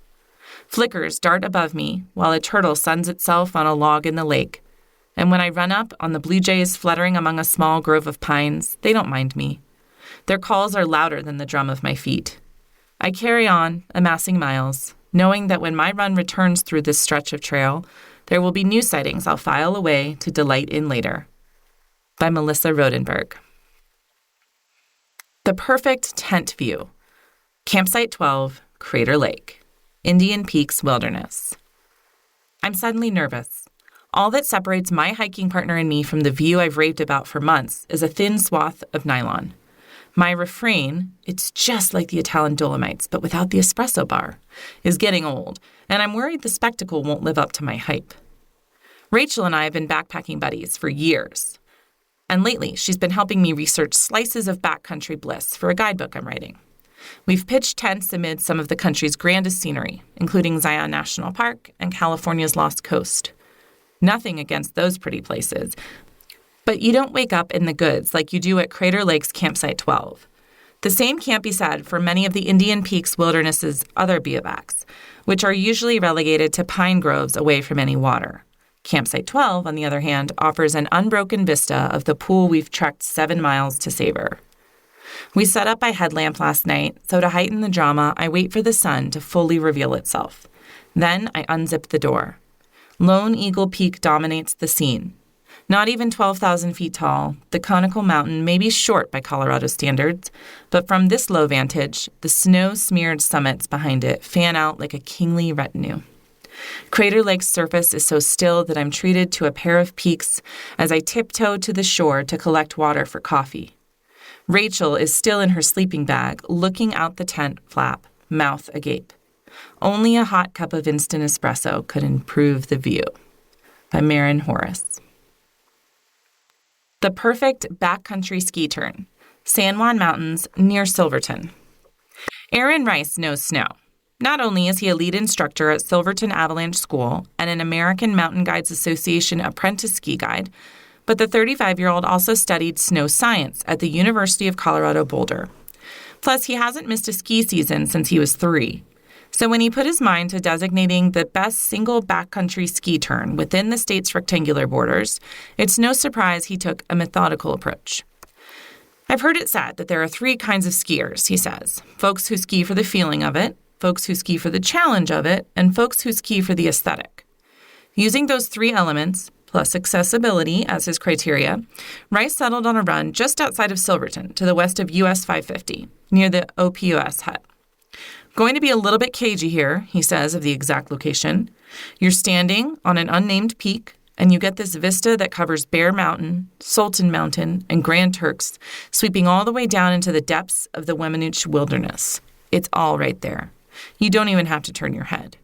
Flickers dart above me while a turtle suns itself on a log in the lake, and when I run up on the blue jays fluttering among a small grove of pines, they don't mind me. Their calls are louder than the drum of my feet. I carry on, amassing miles, knowing that when my run returns through this stretch of trail, there will be new sightings I'll file away to delight in later. By Melissa Rodenberg. The perfect tent view. Campsite 12, Crater Lake, Indian Peaks Wilderness. I'm suddenly nervous. All that separates my hiking partner and me from the view I've raved about for months is a thin swath of nylon. My refrain, it's just like the Italian Dolomites, but without the espresso bar, is getting old, and I'm worried the spectacle won't live up to my hype. Rachel and I have been backpacking buddies for years. And lately, she's been helping me research slices of backcountry bliss for a guidebook I'm writing. We've pitched tents amid some of the country's grandest scenery, including Zion National Park and California's Lost Coast. Nothing against those pretty places, but you don't wake up in the goods like you do at Crater Lake's Campsite 12. The same can't be said for many of the Indian Peaks Wilderness's other bivouacs, which are usually relegated to pine groves away from any water. Campsite 12, on the other hand, offers an unbroken vista of the pool we've trekked 7 miles to savor. We set up by headlamp last night, so to heighten the drama, I wait for the sun to fully reveal itself. Then I unzip the door. Lone Eagle Peak dominates the scene. Not even 12,000 feet tall, the conical mountain may be short by Colorado standards, but from this low vantage, the snow-smeared summits behind it fan out like a kingly retinue. Crater Lake's surface is so still that I'm treated to a pair of peaks as I tiptoe to the shore to collect water for coffee. Rachel is still in her sleeping bag, looking out the tent flap, mouth agape. Only a hot cup of instant espresso could improve the view. By Maren Horace. The perfect backcountry ski turn. San Juan Mountains near Silverton. Aaron Rice knows snow. Not only is he a lead instructor at Silverton Avalanche School and an American Mountain Guides Association apprentice ski guide, but the 35-year-old also studied snow science at the University of Colorado Boulder. Plus, he hasn't missed a ski season since he was 3. So when he put his mind to designating the best single backcountry ski turn within the state's rectangular borders, it's no surprise he took a methodical approach. I've heard it said that there are 3 kinds of skiers, he says. Folks who ski for the feeling of it, folks who ski for the challenge of it, and folks who ski for the aesthetic. Using those 3 elements, plus accessibility as his criteria, Rice settled on a run just outside of Silverton to the west of US 550, near the OPUS hut. Going to be a little bit cagey here, he says of the exact location. You're standing on an unnamed peak, and you get this vista that covers Bear Mountain, Sultan Mountain, and Grand Turks, sweeping all the way down into the depths of the Weminuche Wilderness. It's all right there. You don't even have to turn your head.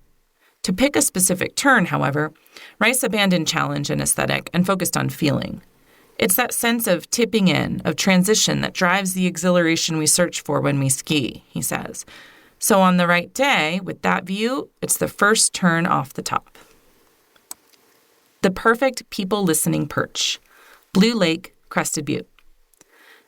To pick a specific turn, however, Rice abandoned challenge and aesthetic and focused on feeling. It's that sense of tipping in, of transition that drives the exhilaration we search for when we ski, he says. So on the right day, with that view, it's the first turn off the top. The perfect people-listening perch. Blue Lake, Crested Butte.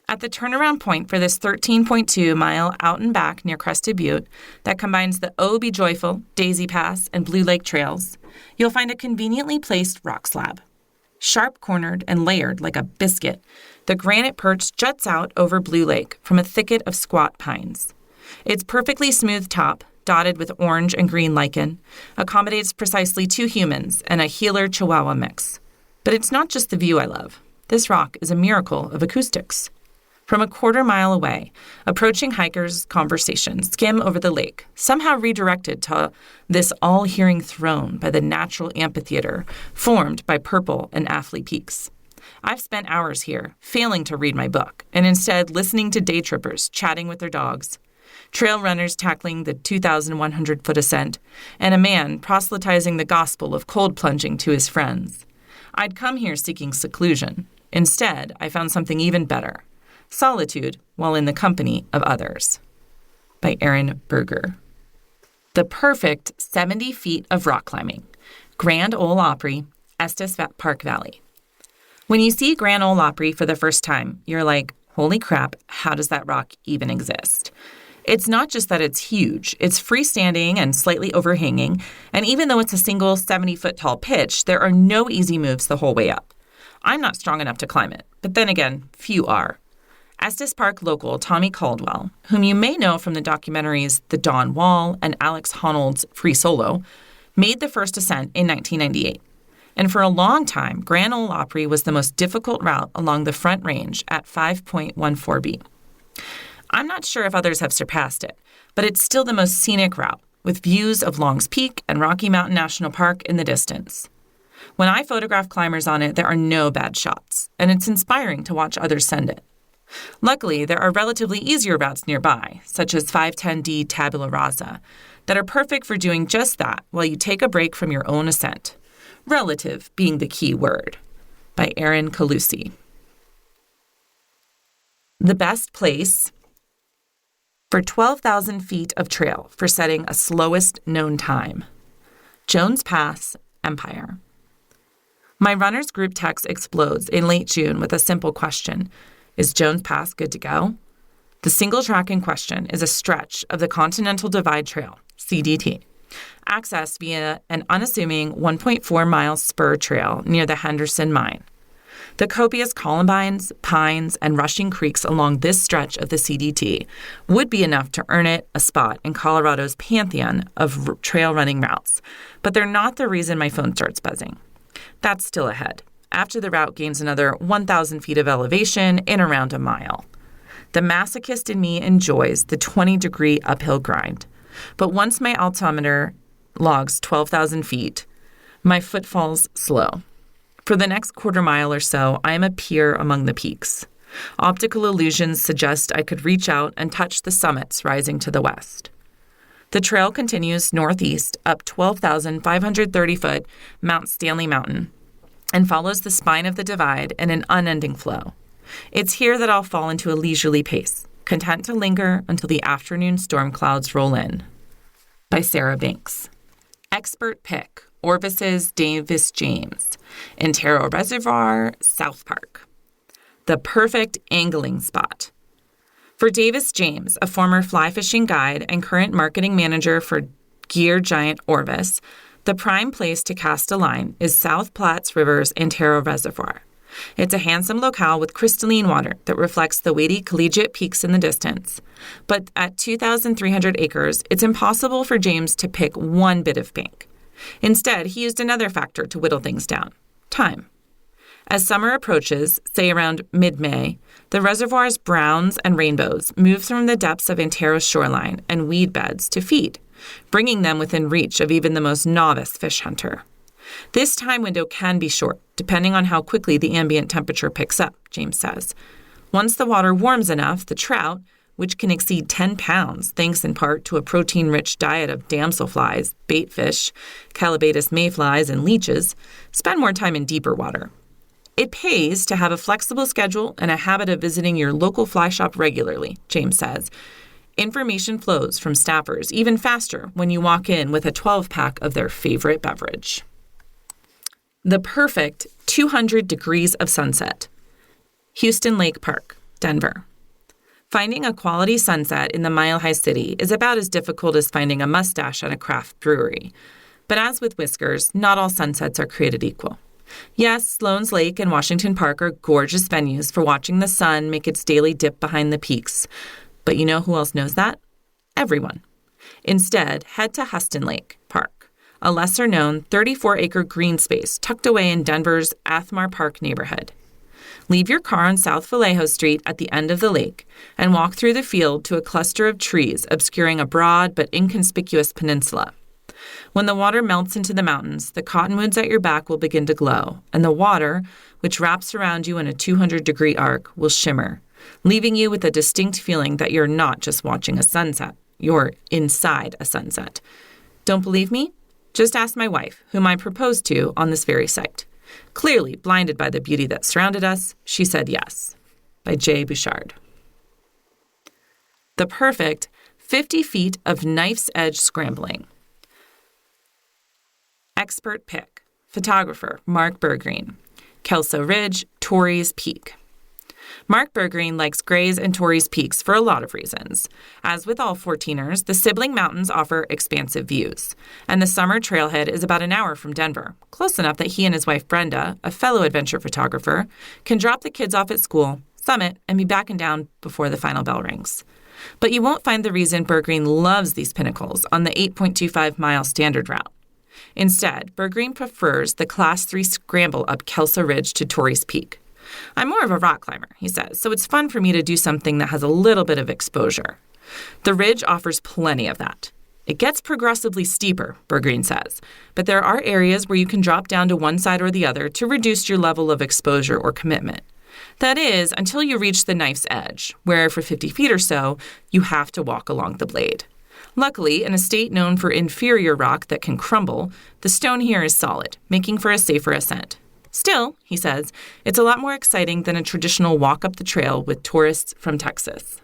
At the turnaround point for this 13.2-mile out and back near Crested Butte that combines the Oh Be Joyful, Daisy Pass, and Blue Lake trails, you'll find a conveniently placed rock slab. Sharp-cornered and layered like a biscuit, the granite perch juts out over Blue Lake from a thicket of squat pines. Its perfectly smooth top, dotted with orange and green lichen, accommodates precisely 2 humans and a healer Chihuahua mix. But it's not just the view I love. This rock is a miracle of acoustics. From a quarter-mile away, approaching hikers' conversations skim over the lake, somehow redirected to this all-hearing throne by the natural amphitheater formed by Purple and Affley Peaks. I've spent hours here, failing to read my book, and instead listening to day trippers chatting with their dogs. trail runners tackling the 2,100-foot ascent, and a man proselytizing the gospel of cold plunging to his friends. I'd come here seeking seclusion. Instead, I found something even better: solitude while in the company of others. By Aaron Berger. The perfect 70 feet of rock climbing. Grand Ole Opry, Estes Park Valley. When you see Grand Ole Opry for the first time, you're like, holy crap, how does that rock even exist? It's not just that it's huge, it's freestanding and slightly overhanging, and even though it's a single 70-foot tall pitch, there are no easy moves the whole way up. I'm not strong enough to climb it, but then again, few are. Estes Park local Tommy Caldwell, whom you may know from the documentaries The Dawn Wall and Alex Honnold's Free Solo, made the first ascent in 1998. And for a long time, Grand Ole Opry was the most difficult route along the Front Range at 5.14b. I'm not sure if others have surpassed it, but it's still the most scenic route, with views of Long's Peak and Rocky Mountain National Park in the distance. When I photograph climbers on it, there are no bad shots, and it's inspiring to watch others send it. Luckily, there are relatively easier routes nearby, such as 510D Tabula Rasa, that are perfect for doing just that while you take a break from your own ascent. Relative being the key word. By Aaron Calusi. The best place for 12,000 feet of trail for setting a slowest known time. Jones Pass, Empire. My runners group text explodes in late June with a simple question: is Jones Pass good to go? The single track in question is a stretch of the Continental Divide Trail, CDT, accessed via an unassuming 1.4-mile spur trail near the Henderson Mine. The copious columbines, pines, and rushing creeks along this stretch of the CDT would be enough to earn it a spot in Colorado's pantheon of trail running routes, but they're not the reason my phone starts buzzing. That's still ahead, after the route gains another 1,000 feet of elevation in around a mile. The masochist in me enjoys the 20-degree uphill grind, but once my altimeter logs 12,000 feet, my footfalls slow. For the next quarter mile or so, I am a peer among the peaks. Optical illusions suggest I could reach out and touch the summits rising to the west. The trail continues northeast up 12,530-foot Mount Stanley Mountain and follows the spine of the divide in an unending flow. It's here that I'll fall into a leisurely pace, content to linger until the afternoon storm clouds roll in. By Sarah Banks. Expert pick, Orvis's Davis James, Antero Reservoir, South Park. The perfect angling spot. For Davis James, a former fly fishing guide and current marketing manager for gear giant Orvis, the prime place to cast a line is South Platte River's Antero Reservoir. It's a handsome locale with crystalline water that reflects the weighty collegiate peaks in the distance. But at 2,300 acres, it's impossible for James to pick one bit of pink. Instead, he used another factor to whittle things down: time. As summer approaches, say around mid-May, the reservoir's browns and rainbows move from the depths of Antero's shoreline and weed beds to feed, bringing them within reach of even the most novice fish hunter. This time window can be short, depending on how quickly the ambient temperature picks up, James says. Once the water warms enough, the trout, which can exceed 10 pounds thanks in part to a protein-rich diet of damselflies, baitfish, Calabatus mayflies, and leeches, spend more time in deeper water. It pays to have a flexible schedule and a habit of visiting your local fly shop regularly, James says. Information flows from staffers even faster when you walk in with a 12-pack of their favorite beverage. The perfect 200 degrees of sunset. Houston Lake Park, Denver. Finding a quality sunset in the Mile High City is about as difficult as finding a mustache at a craft brewery. But as with whiskers, not all sunsets are created equal. Yes, Sloan's Lake and Washington Park are gorgeous venues for watching the sun make its daily dip behind the peaks. But you know who else knows that? Everyone. Instead, head to Huston Lake Park, a lesser-known 34-acre green space tucked away in Denver's Athmar Park neighborhood. Leave your car on South Vallejo Street at the end of the lake and walk through the field to a cluster of trees obscuring a broad but inconspicuous peninsula. When the water melts into the mountains, the cottonwoods at your back will begin to glow, and the water, which wraps around you in a 200-degree arc, will shimmer, leaving you with a distinct feeling that you're not just watching a sunset, you're inside a sunset. Don't believe me? Just ask my wife, whom I proposed to on this very site. Clearly blinded by the beauty that surrounded us, she said yes. By J. Bouchard. The perfect 50 feet of knife's edge scrambling. Expert pick. Photographer Mark Bergreen. Kelso Ridge, Torrey's Peak. Mark Bergreen likes Gray's and Torrey's Peaks for a lot of reasons. As with all 14ers, the sibling mountains offer expansive views, and the summer trailhead is about an hour from Denver, close enough that he and his wife Brenda, a fellow adventure photographer, can drop the kids off at school, summit, and be back and down before the final bell rings. But you won't find the reason Bergreen loves these pinnacles on the 8.25-mile standard route. Instead, Bergreen prefers the Class 3 scramble up Kelso Ridge to Torrey's Peak. I'm more of a rock climber, he says, so it's fun for me to do something that has a little bit of exposure. The ridge offers plenty of that. It gets progressively steeper, Bergreen says, but there are areas where you can drop down to one side or the other to reduce your level of exposure or commitment. That is, until you reach the knife's edge, where for 50 feet or so, you have to walk along the blade. Luckily, in a state known for inferior rock that can crumble, the stone here is solid, making for a safer ascent. Still, he says, it's a lot more exciting than a traditional walk up the trail with tourists from Texas.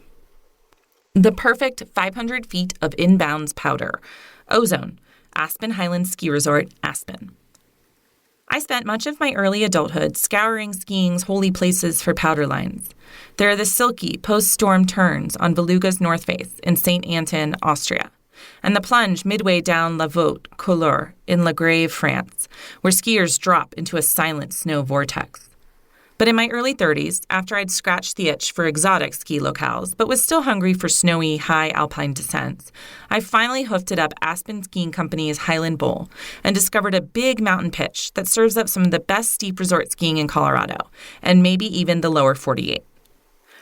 The perfect 500 feet of inbounds powder. Ozone, Aspen Highlands Ski Resort, Aspen. I spent much of my early adulthood scouring skiing's holy places for powder lines. There are the silky post-storm turns on Beluga's north face in St. Anton, Austria, and the plunge midway down La Voûte Couleur in La Grave, France, where skiers drop into a silent snow vortex. But in my early 30s, after I'd scratched the itch for exotic ski locales, but was still hungry for snowy, high alpine descents, I finally hoofed it up Aspen Skiing Company's Highland Bowl and discovered a big mountain pitch that serves up some of the best steep resort skiing in Colorado, and maybe even the lower 48.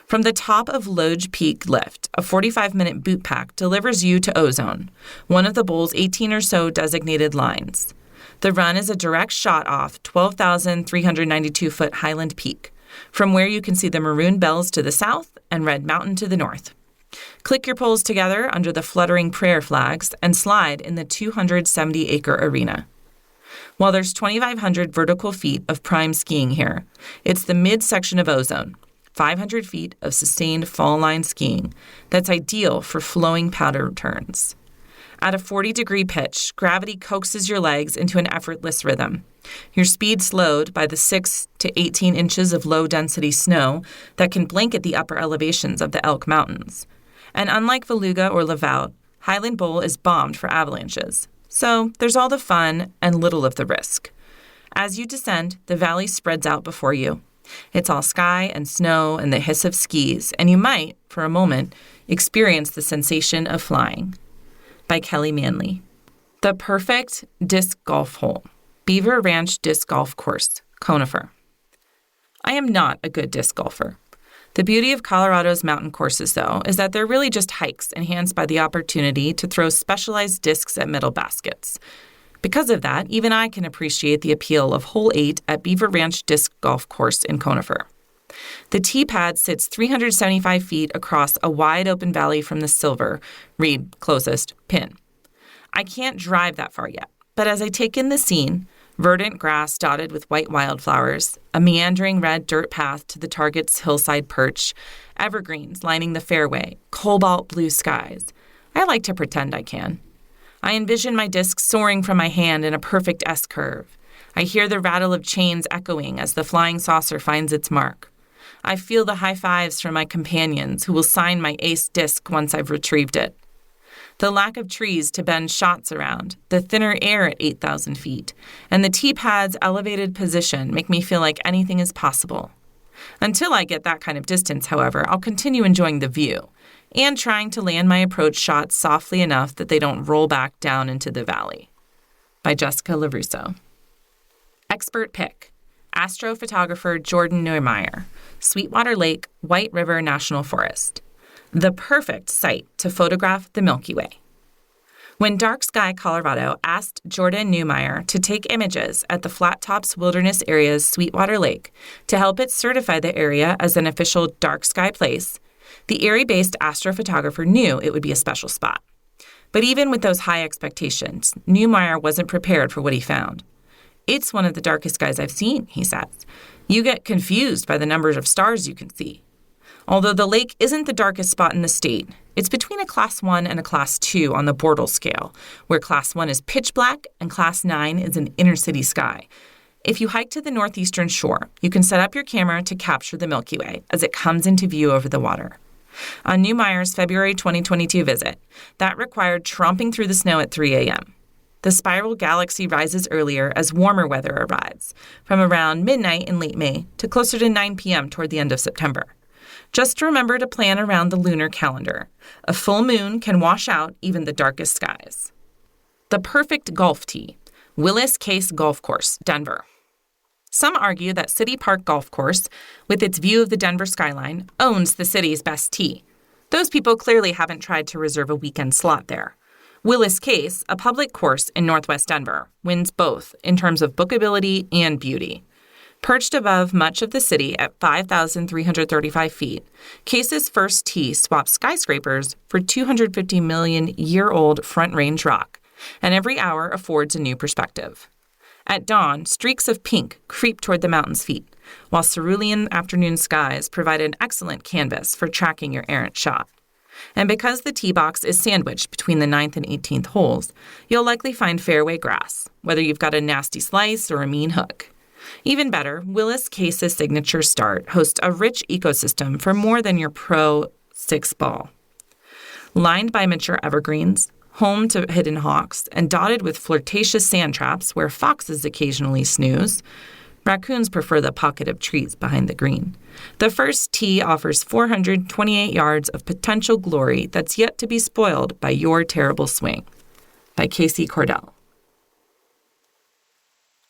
From the top of Lodge Peak Lift, a 45-minute boot pack delivers you to Ozone, one of the bowl's 18 or so designated lines. The run is a direct shot off 12,392-foot Highland Peak, from where you can see the Maroon Bells to the south and Red Mountain to the north. Click your poles together under the fluttering prayer flags and slide in the 270-acre arena. While there's 2,500 vertical feet of prime skiing here, it's the mid-section of Ozone, 500 feet of sustained fall-line skiing that's ideal for flowing powder turns. At a 40-degree pitch, gravity coaxes your legs into an effortless rhythm. Your speed slowed by the 6 to 18 inches of low-density snow that can blanket the upper elevations of the Elk Mountains. And unlike Beluga or Lavaut, Highland Bowl is bombed for avalanches. So there's all the fun and little of the risk. As you descend, the valley spreads out before you. It's all sky and snow and the hiss of skis, and you might, for a moment, experience the sensation of flying. By Kelly Manley. The perfect disc golf hole. Beaver Ranch Disc Golf Course, Conifer. I am not a good disc golfer. The beauty of Colorado's mountain courses, though, is that they're really just hikes enhanced by the opportunity to throw specialized discs at middle baskets. Because of that, even I can appreciate the appeal of Hole 8 at Beaver Ranch Disc Golf Course in Conifer. The tee pad sits 375 feet across a wide-open valley from the silver, read closest, pin. I can't drive that far yet, but as I take in the scene, verdant grass dotted with white wildflowers, a meandering red dirt path to the target's hillside perch, evergreens lining the fairway, cobalt blue skies, I like to pretend I can. I envision my disc soaring from my hand in a perfect S-curve. I hear the rattle of chains echoing as the flying saucer finds its mark. I feel the high fives from my companions who will sign my ace disc once I've retrieved it. The lack of trees to bend shots around, the thinner air at 8,000 feet, and the tee pad's elevated position make me feel like anything is possible. Until I get that kind of distance, however, I'll continue enjoying the view and trying to land my approach shots softly enough that they don't roll back down into the valley. By Jessica LaRusso. Expert pick. Astrophotographer Jordan Neumeier, Sweetwater Lake, White River National Forest. The perfect site to photograph the Milky Way. When Dark Sky Colorado asked Jordan Neumeier to take images at the Flat Tops Wilderness Area's Sweetwater Lake to help it certify the area as an official dark sky place, The Erie-based astrophotographer knew it would be a special spot. But even with those high expectations, Neumeier wasn't prepared for what he found. "It's one of the darkest skies I've seen," he says. "You get confused by the numbers of stars you can see." Although the lake isn't the darkest spot in the state, it's between a Class 1 and a Class 2 on the Bortle scale, where Class 1 is pitch black and Class 9 is an inner-city sky. If you hike to the northeastern shore, you can set up your camera to capture the Milky Way as it comes into view over the water. On Neumeier's February 2022 visit, that required tromping through the snow at 3 a.m. The spiral galaxy rises earlier as warmer weather arrives, from around midnight in late May to closer to 9 p.m. toward the end of September. Just remember to plan around the lunar calendar. A full moon can wash out even the darkest skies. The perfect golf tee. Willis Case Golf Course, Denver. Some argue that City Park Golf Course, with its view of the Denver skyline, owns the city's best tee. Those people clearly haven't tried to reserve a weekend slot there. Willis Case, a public course in northwest Denver, wins both in terms of bookability and beauty. Perched above much of the city at 5,335 feet, Case's first tee swaps skyscrapers for 250 million-year-old Front Range rock, and every hour affords a new perspective. At dawn, streaks of pink creep toward the mountain's feet, while cerulean afternoon skies provide an excellent canvas for tracking your errant shot. And because the tee box is sandwiched between the 9th and 18th holes, you'll likely find fairway grass, whether you've got a nasty slice or a mean hook. Even better, Willis Case's signature start hosts a rich ecosystem for more than your pro 6 ball. Lined by mature evergreens, home to hidden hawks, and dotted with flirtatious sand traps where foxes occasionally snooze, raccoons prefer the pocket of trees behind the green. The first tee offers 428 yards of potential glory that's yet to be spoiled by your terrible swing. By Casey Cordell.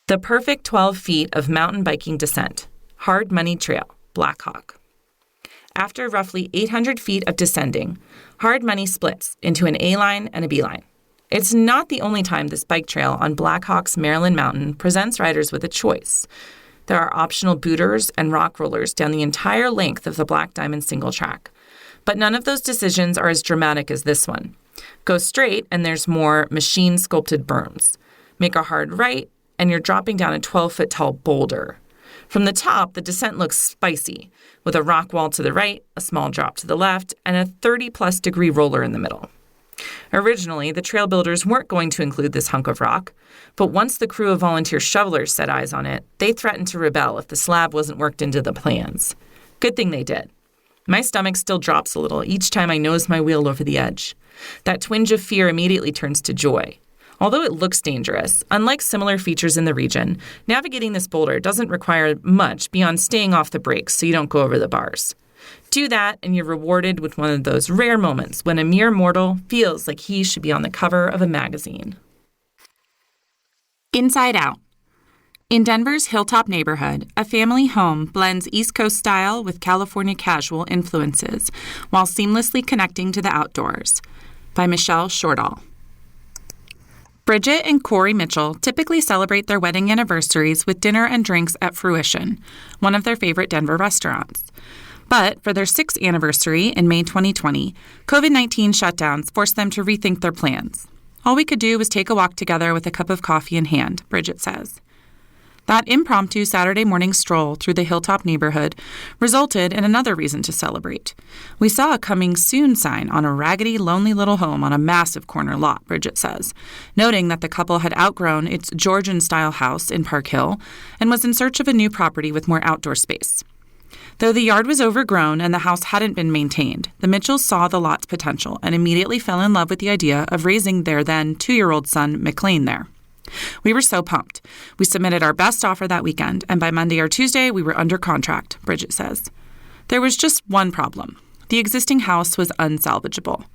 The perfect 12 feet of mountain biking descent. Hard Money Trail, Black Hawk. After roughly 800 feet of descending, Hard Money splits into an A-line and a B-line. It's not the only time this bike trail on Black Hawk's Maryland Mountain presents riders with a choice. There are optional booters and rock rollers down the entire length of the Black Diamond single track. But none of those decisions are as dramatic as this one. Go straight and there's more machine-sculpted berms. Make a hard right and you're dropping down a 12-foot-tall boulder. From the top, the descent looks spicy, with a rock wall to the right, a small drop to the left, and a 30-plus degree roller in the middle. Originally, the trail builders weren't going to include this hunk of rock, but once the crew of volunteer shovelers set eyes on it, they threatened to rebel if the slab wasn't worked into the plans. Good thing they did. My stomach still drops a little each time I nose my wheel over the edge. That twinge of fear immediately turns to joy. Although it looks dangerous, unlike similar features in the region, navigating this boulder doesn't require much beyond staying off the brakes so you don't go over the bars. Do that, and you're rewarded with one of those rare moments when a mere mortal feels like he should be on the cover of a magazine. Inside Out. In Denver's Hilltop neighborhood, a family home blends East Coast style with California casual influences while seamlessly connecting to the outdoors. By Michelle Shortall. Bridget and Corey Mitchell typically celebrate their wedding anniversaries with dinner and drinks at Fruition, one of their favorite Denver restaurants. But for their 6th anniversary in May 2020, COVID-19 shutdowns forced them to rethink their plans. All we could do was take a walk together with a cup of coffee in hand, Bridget says. That impromptu Saturday morning stroll through the Hilltop neighborhood resulted in another reason to celebrate. We saw a coming soon sign on a raggedy, lonely little home on a massive corner lot, Bridget says, noting that the couple had outgrown its Georgian-style house in Park Hill and was in search of a new property with more outdoor space. Though the yard was overgrown and the house hadn't been maintained, the Mitchells saw the lot's potential and immediately fell in love with the idea of raising their then 2-year-old son, McLean, there. We were so pumped. We submitted our best offer that weekend, and by Monday or Tuesday, we were under contract, Bridget says. There was just one problem. The existing house was unsalvageable.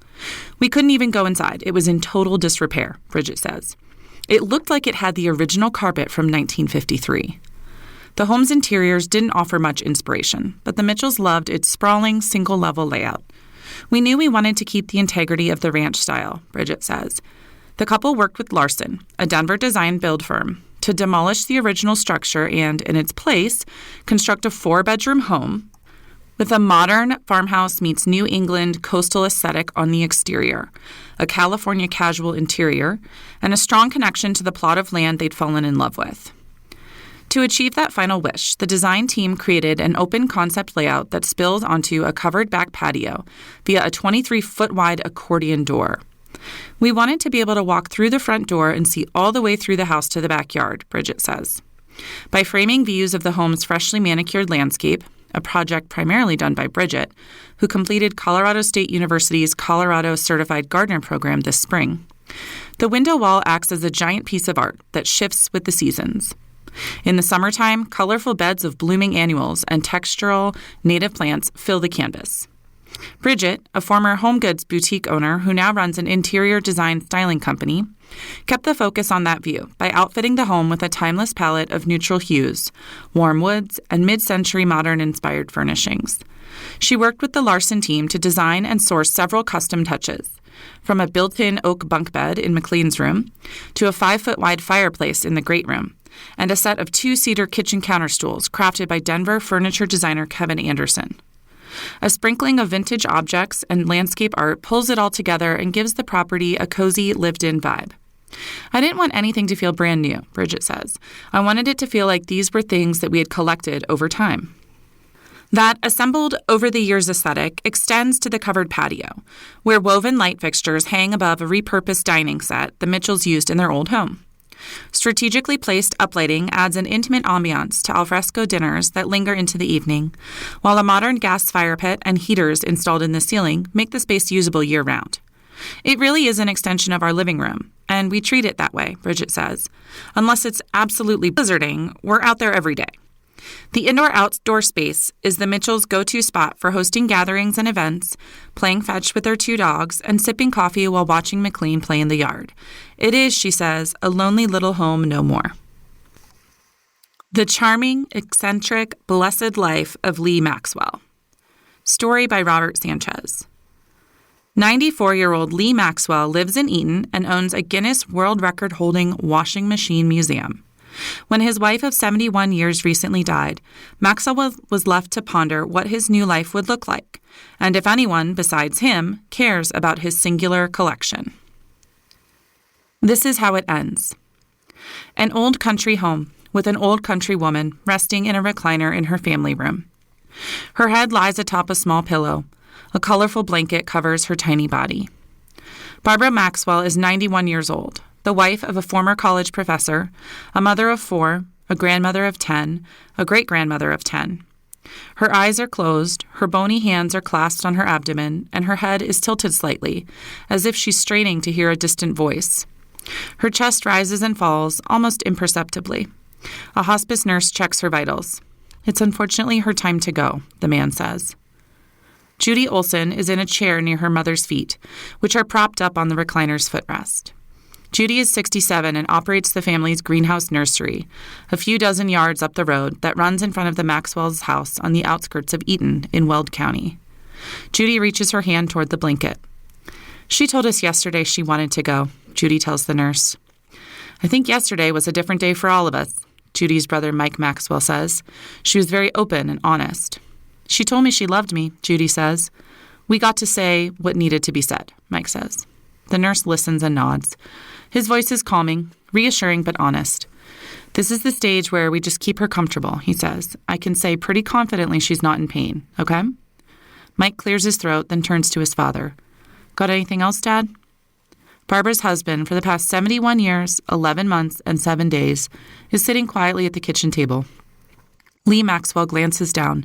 We couldn't even go inside. It was in total disrepair, Bridget says. It looked like it had the original carpet from 1953. The home's interiors didn't offer much inspiration, but the Mitchells loved its sprawling, single-level layout. We knew we wanted to keep the integrity of the ranch style, Bridget says. The couple worked with Larson, a Denver design build firm, to demolish the original structure and, in its place, construct a 4-bedroom home with a modern farmhouse meets New England coastal aesthetic on the exterior, a California casual interior, and a strong connection to the plot of land they'd fallen in love with. To achieve that final wish, the design team created an open concept layout that spills onto a covered back patio via a 23-foot-wide accordion door. We wanted to be able to walk through the front door and see all the way through the house to the backyard, Bridget says. By framing views of the home's freshly manicured landscape, a project primarily done by Bridget, who completed Colorado State University's Colorado Certified Gardener program this spring, the window wall acts as a giant piece of art that shifts with the seasons. In the summertime, colorful beds of blooming annuals and textural native plants fill the canvas. Bridget, a former home goods boutique owner who now runs an interior design styling company, kept the focus on that view by outfitting the home with a timeless palette of neutral hues, warm woods, and mid-century modern-inspired furnishings. She worked with the Larson team to design and source several custom touches, from a built-in oak bunk bed in McLean's room to a 5-foot-wide fireplace in the great room, and a set of 2-seater kitchen counter stools crafted by Denver furniture designer Kevin Anderson. A sprinkling of vintage objects and landscape art pulls it all together and gives the property a cozy, lived-in vibe. I didn't want anything to feel brand new, Bridget says. I wanted it to feel like these were things that we had collected over time. That assembled over the years aesthetic extends to the covered patio, where woven light fixtures hang above a repurposed dining set the Mitchells used in their old home. Strategically placed uplighting adds an intimate ambiance to alfresco dinners that linger into the evening, while a modern gas fire pit and heaters installed in the ceiling make the space usable year-round. It really is an extension of our living room, and we treat it that way, Bridget says. Unless it's absolutely blizzarding, we're out there every day. The indoor-outdoor space is the Mitchells' go-to spot for hosting gatherings and events, playing fetch with their 2 dogs, and sipping coffee while watching McLean play in the yard. It is, she says, a lonely little home no more. The charming, eccentric, blessed life of Lee Maxwell. Story by Robert Sanchez. 94-year-old Lee Maxwell lives in Eaton and owns a Guinness World Record-holding washing machine museum. When his wife of 71 years recently died, Maxwell was left to ponder what his new life would look like, and if anyone besides him cares about his singular collection. This is how it ends. An old country home with an old country woman resting in a recliner in her family room. Her head lies atop a small pillow. A colorful blanket covers her tiny body. Barbara Maxwell is 91 years old, the wife of a former college professor, a mother of 4, a grandmother of 10, a great-grandmother of 10. Her eyes are closed, her bony hands are clasped on her abdomen, and her head is tilted slightly, as if she's straining to hear a distant voice. Her chest rises and falls, almost imperceptibly. A hospice nurse checks her vitals. It's unfortunately her time to go, the man says. Judy Olson is in a chair near her mother's feet, which are propped up on the recliner's footrest. Judy is 67 and operates the family's greenhouse nursery, a few dozen yards up the road that runs in front of the Maxwell's house on the outskirts of Eaton in Weld County. Judy reaches her hand toward the blanket. She told us yesterday she wanted to go, Judy tells the nurse. I think yesterday was a different day for all of us, Judy's brother Mike Maxwell says. She was very open and honest. She told me she loved me, Judy says. We got to say what needed to be said, Mike says. The nurse listens and nods. His voice is calming, reassuring but honest. This is the stage where we just keep her comfortable, he says. I can say pretty confidently she's not in pain, okay? Mike clears his throat, then turns to his father. Got anything else, Dad? Barbara's husband, for the past 71 years, 11 months, and 7 days, is sitting quietly at the kitchen table. Lee Maxwell glances down,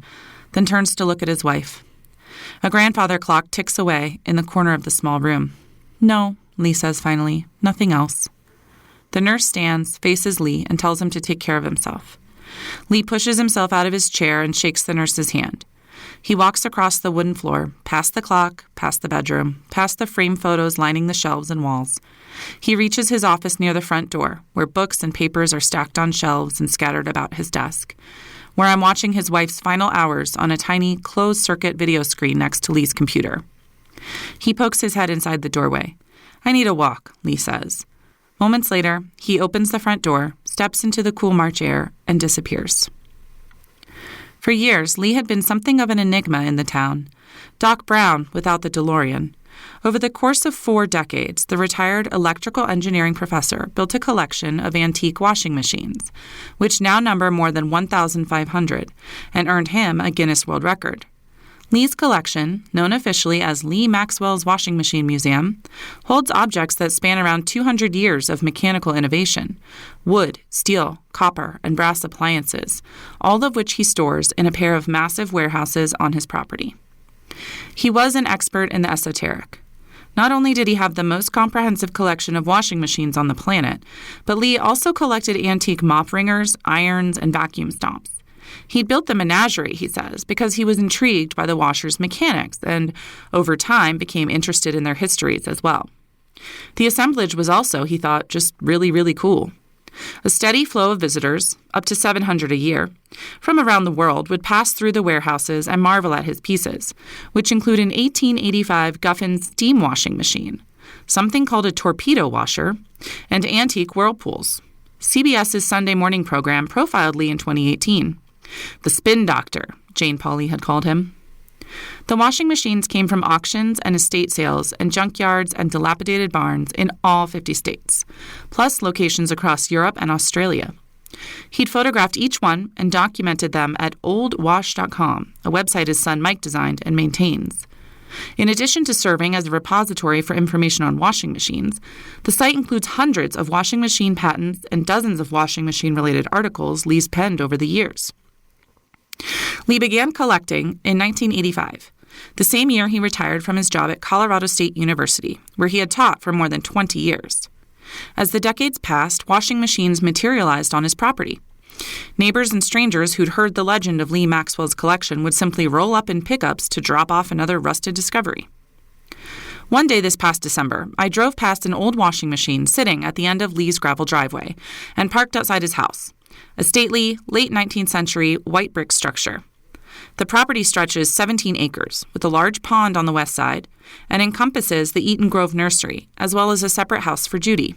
then turns to look at his wife. A grandfather clock ticks away in the corner of the small room. No, Lee says finally, nothing else. The nurse stands, faces Lee, and tells him to take care of himself. Lee pushes himself out of his chair and shakes the nurse's hand. He walks across the wooden floor, past the clock, past the bedroom, past the framed photos lining the shelves and walls. He reaches his office near the front door, where books and papers are stacked on shelves and scattered about his desk, where I'm watching his wife's final hours on a tiny, closed-circuit video screen next to Lee's computer. He pokes his head inside the doorway. I need a walk, Lee says. Moments later, he opens the front door, steps into the cool March air, and disappears. For years, Lee had been something of an enigma in the town. Doc Brown without the DeLorean. Over the course of 4 decades, the retired electrical engineering professor built a collection of antique washing machines, which now number more than 1,500, and earned him a Guinness World Record. Lee's collection, known officially as Lee Maxwell's Washing Machine Museum, holds objects that span around 200 years of mechanical innovation: wood, steel, copper, and brass appliances, all of which he stores in a pair of massive warehouses on his property. He was an expert in the esoteric. Not only did he have the most comprehensive collection of washing machines on the planet, but Lee also collected antique mop wringers, irons, and vacuum stomps. He'd built the menagerie, he says, because he was intrigued by the washers' mechanics and, over time, became interested in their histories as well. The assemblage was also, he thought, just really, really cool. A steady flow of visitors, up to 700 a year, from around the world would pass through the warehouses and marvel at his pieces, which include an 1885 Guffin steam washing machine, something called a torpedo washer, and antique whirlpools. CBS's Sunday morning program profiled Lee in 2018. The spin doctor, Jane Pauley had called him. The washing machines came from auctions and estate sales and junkyards and dilapidated barns in all 50 states, plus locations across Europe and Australia. He'd photographed each one and documented them at oldwash.com, a website his son Mike designed and maintains. In addition to serving as a repository for information on washing machines, the site includes hundreds of washing machine patents and dozens of washing machine-related articles Lee's penned over the years. Lee began collecting in 1985, the same year he retired from his job at Colorado State University, where he had taught for more than 20 years. As the decades passed, washing machines materialized on his property. Neighbors and strangers who'd heard the legend of Lee Maxwell's collection would simply roll up in pickups to drop off another rusted discovery. One day this past December, I drove past an old washing machine sitting at the end of Lee's gravel driveway and parked outside his house, a stately, late 19th century white brick structure. The property stretches 17 acres, with a large pond on the west side, and encompasses the Eaton Grove Nursery, as well as a separate house for Judy.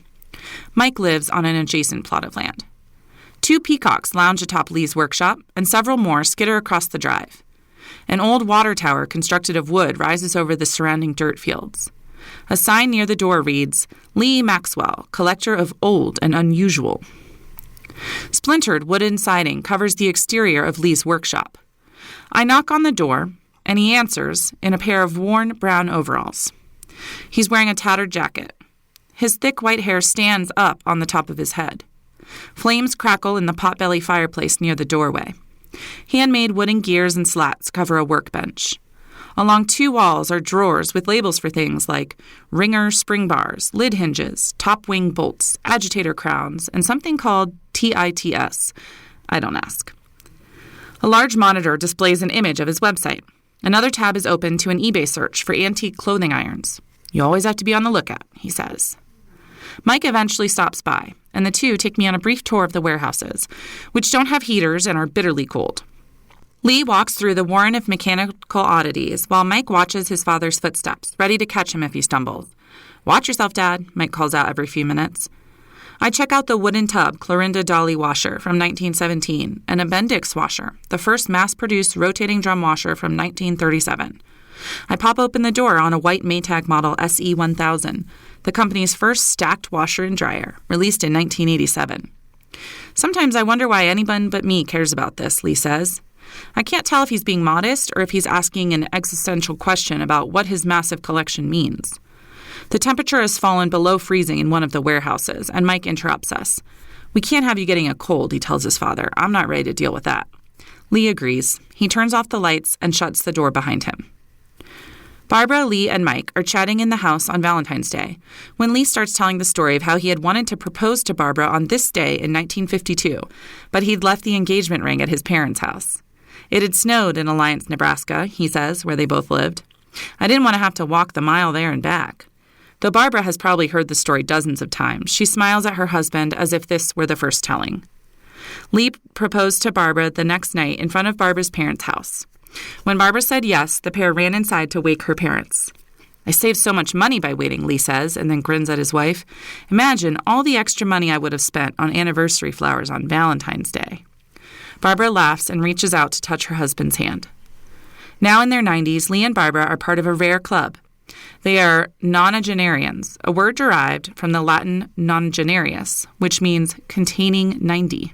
Mike lives on an adjacent plot of land. 2 peacocks lounge atop Lee's workshop, and several more skitter across the drive. An old water tower constructed of wood rises over the surrounding dirt fields. A sign near the door reads, "Lee Maxwell, collector of old and unusual." Splintered wooden siding covers the exterior of Lee's workshop. I knock on the door, and he answers in a pair of worn brown overalls. He's wearing a tattered jacket. His thick white hair stands up on the top of his head. Flames crackle in the potbelly fireplace near the doorway. Handmade wooden gears and slats cover a workbench. Along 2 walls are drawers with labels for things like wringer spring bars, lid hinges, top wing bolts, agitator crowns, and something called TITS. I don't ask. A large monitor displays an image of his website. Another tab is open to an eBay search for antique clothing irons. You always have to be on the lookout, he says. Mike eventually stops by, and the two take me on a brief tour of the warehouses, which don't have heaters and are bitterly cold. Lee walks through the warren of mechanical oddities while Mike watches his father's footsteps, ready to catch him if he stumbles. "Watch yourself, Dad," Mike calls out every few minutes. I check out the wooden tub Clorinda Dolly washer from 1917 and a Bendix washer, the first mass-produced rotating drum washer from 1937. I pop open the door on a white Maytag model SE1000, the company's first stacked washer and dryer, released in 1987. "Sometimes I wonder why anyone but me cares about this," Lee says. I can't tell if he's being modest or if he's asking an existential question about what his massive collection means. The temperature has fallen below freezing in one of the warehouses, and Mike interrupts us. "We can't have you getting a cold," he tells his father. "I'm not ready to deal with that." Lee agrees. He turns off the lights and shuts the door behind him. Barbara, Lee, and Mike are chatting in the house on Valentine's Day when Lee starts telling the story of how he had wanted to propose to Barbara on this day in 1952, but he'd left the engagement ring at his parents' house. It had snowed in Alliance, Nebraska, he says, where they both lived. "I didn't want to have to walk the mile there and back." Though Barbara has probably heard the story dozens of times, she smiles at her husband as if this were the first telling. Lee proposed to Barbara the next night in front of Barbara's parents' house. When Barbara said yes, the pair ran inside to wake her parents. "I saved so much money by waiting," Lee says, and then grins at his wife. "Imagine all the extra money I would have spent on anniversary flowers on Valentine's Day." Barbara laughs and reaches out to touch her husband's hand. Now in their 90s, Lee and Barbara are part of a rare club. They are nonagenarians, a word derived from the Latin nonagenarius, which means containing 90.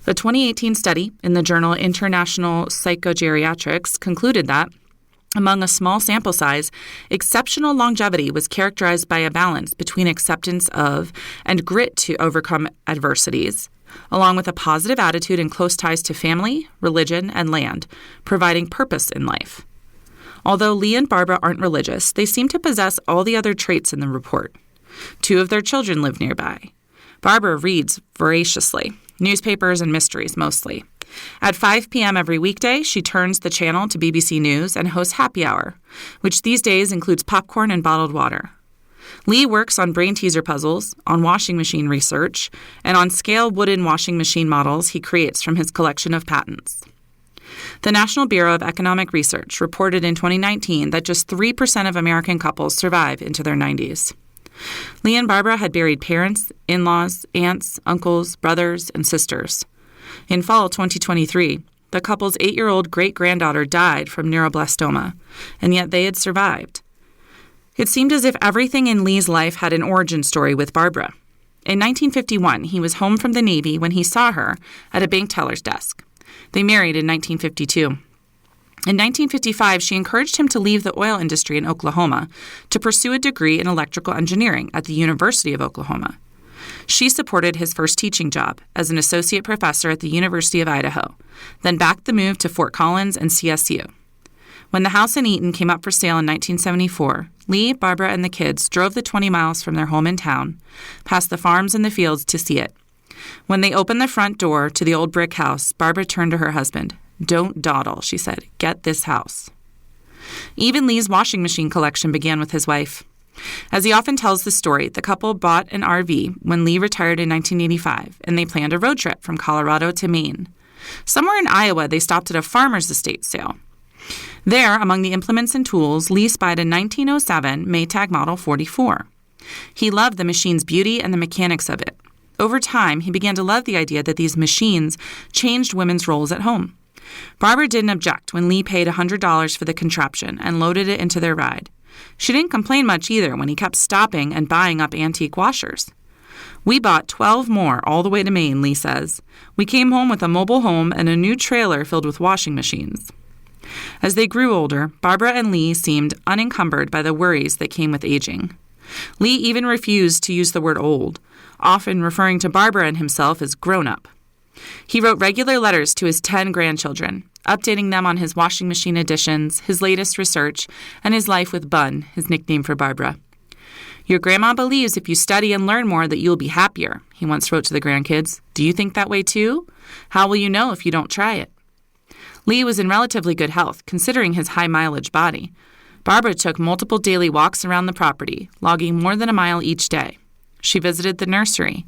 The 2018 study in the journal International Psychogeriatrics concluded that, among a small sample size, exceptional longevity was characterized by a balance between acceptance of and grit to overcome adversities, along with a positive attitude and close ties to family, religion, and land, providing purpose in life. Although Lee and Barbara aren't religious, they seem to possess all the other traits in the report. 2 of their children live nearby. Barbara reads voraciously, newspapers and mysteries mostly. At 5 p.m. every weekday, she turns the channel to BBC News and hosts Happy Hour, which these days includes popcorn and bottled water. Lee works on brain teaser puzzles, on washing machine research, and on scale wooden washing machine models he creates from his collection of patents. The National Bureau of Economic Research reported in 2019 that just 3% of American couples survive into their 90s. Lee and Barbara had buried parents, in-laws, aunts, uncles, brothers, and sisters. In fall 2023, the couple's 8-year-old great-granddaughter died from neuroblastoma, and yet they had survived. It seemed as if everything in Lee's life had an origin story with Barbara. In 1951, he was home from the Navy when he saw her at a bank teller's desk. They married in 1952. In 1955, she encouraged him to leave the oil industry in Oklahoma to pursue a degree in electrical engineering at the University of Oklahoma. She supported his first teaching job as an associate professor at the University of Idaho, then backed the move to Fort Collins and CSU. When the house in Eaton came up for sale in 1974, Lee, Barbara, and the kids drove the 20 miles from their home in town, past the farms and the fields to see it. When they opened the front door to the old brick house, Barbara turned to her husband. "Don't dawdle," she said. "Get this house." Even Lee's washing machine collection began with his wife. As he often tells the story, the couple bought an RV when Lee retired in 1985, and they planned a road trip from Colorado to Maine. Somewhere in Iowa, they stopped at a farmer's estate sale. There, among the implements and tools, Lee spied a 1907 Maytag Model 44. He loved the machine's beauty and the mechanics of it. Over time, he began to love the idea that these machines changed women's roles at home. Barbara didn't object when Lee paid $100 for the contraption and loaded it into their ride. She didn't complain much either when he kept stopping and buying up antique washers. "We bought 12 more all the way to Maine," Lee says. "We came home with a mobile home and a new trailer filled with washing machines." As they grew older, Barbara and Lee seemed unencumbered by the worries that came with aging. Lee even refused to use the word old, often referring to Barbara and himself as grown-up. He wrote regular letters to his 10 grandchildren, updating them on his washing machine additions, his latest research, and his life with Bun, his nickname for Barbara. "Your grandma believes if you study and learn more that you'll be happier," he once wrote to the grandkids. "Do you think that way too? How will you know if you don't try it?" Lee was in relatively good health, considering his high-mileage body. Barbara took multiple daily walks around the property, logging more than a mile each day. She visited the nursery.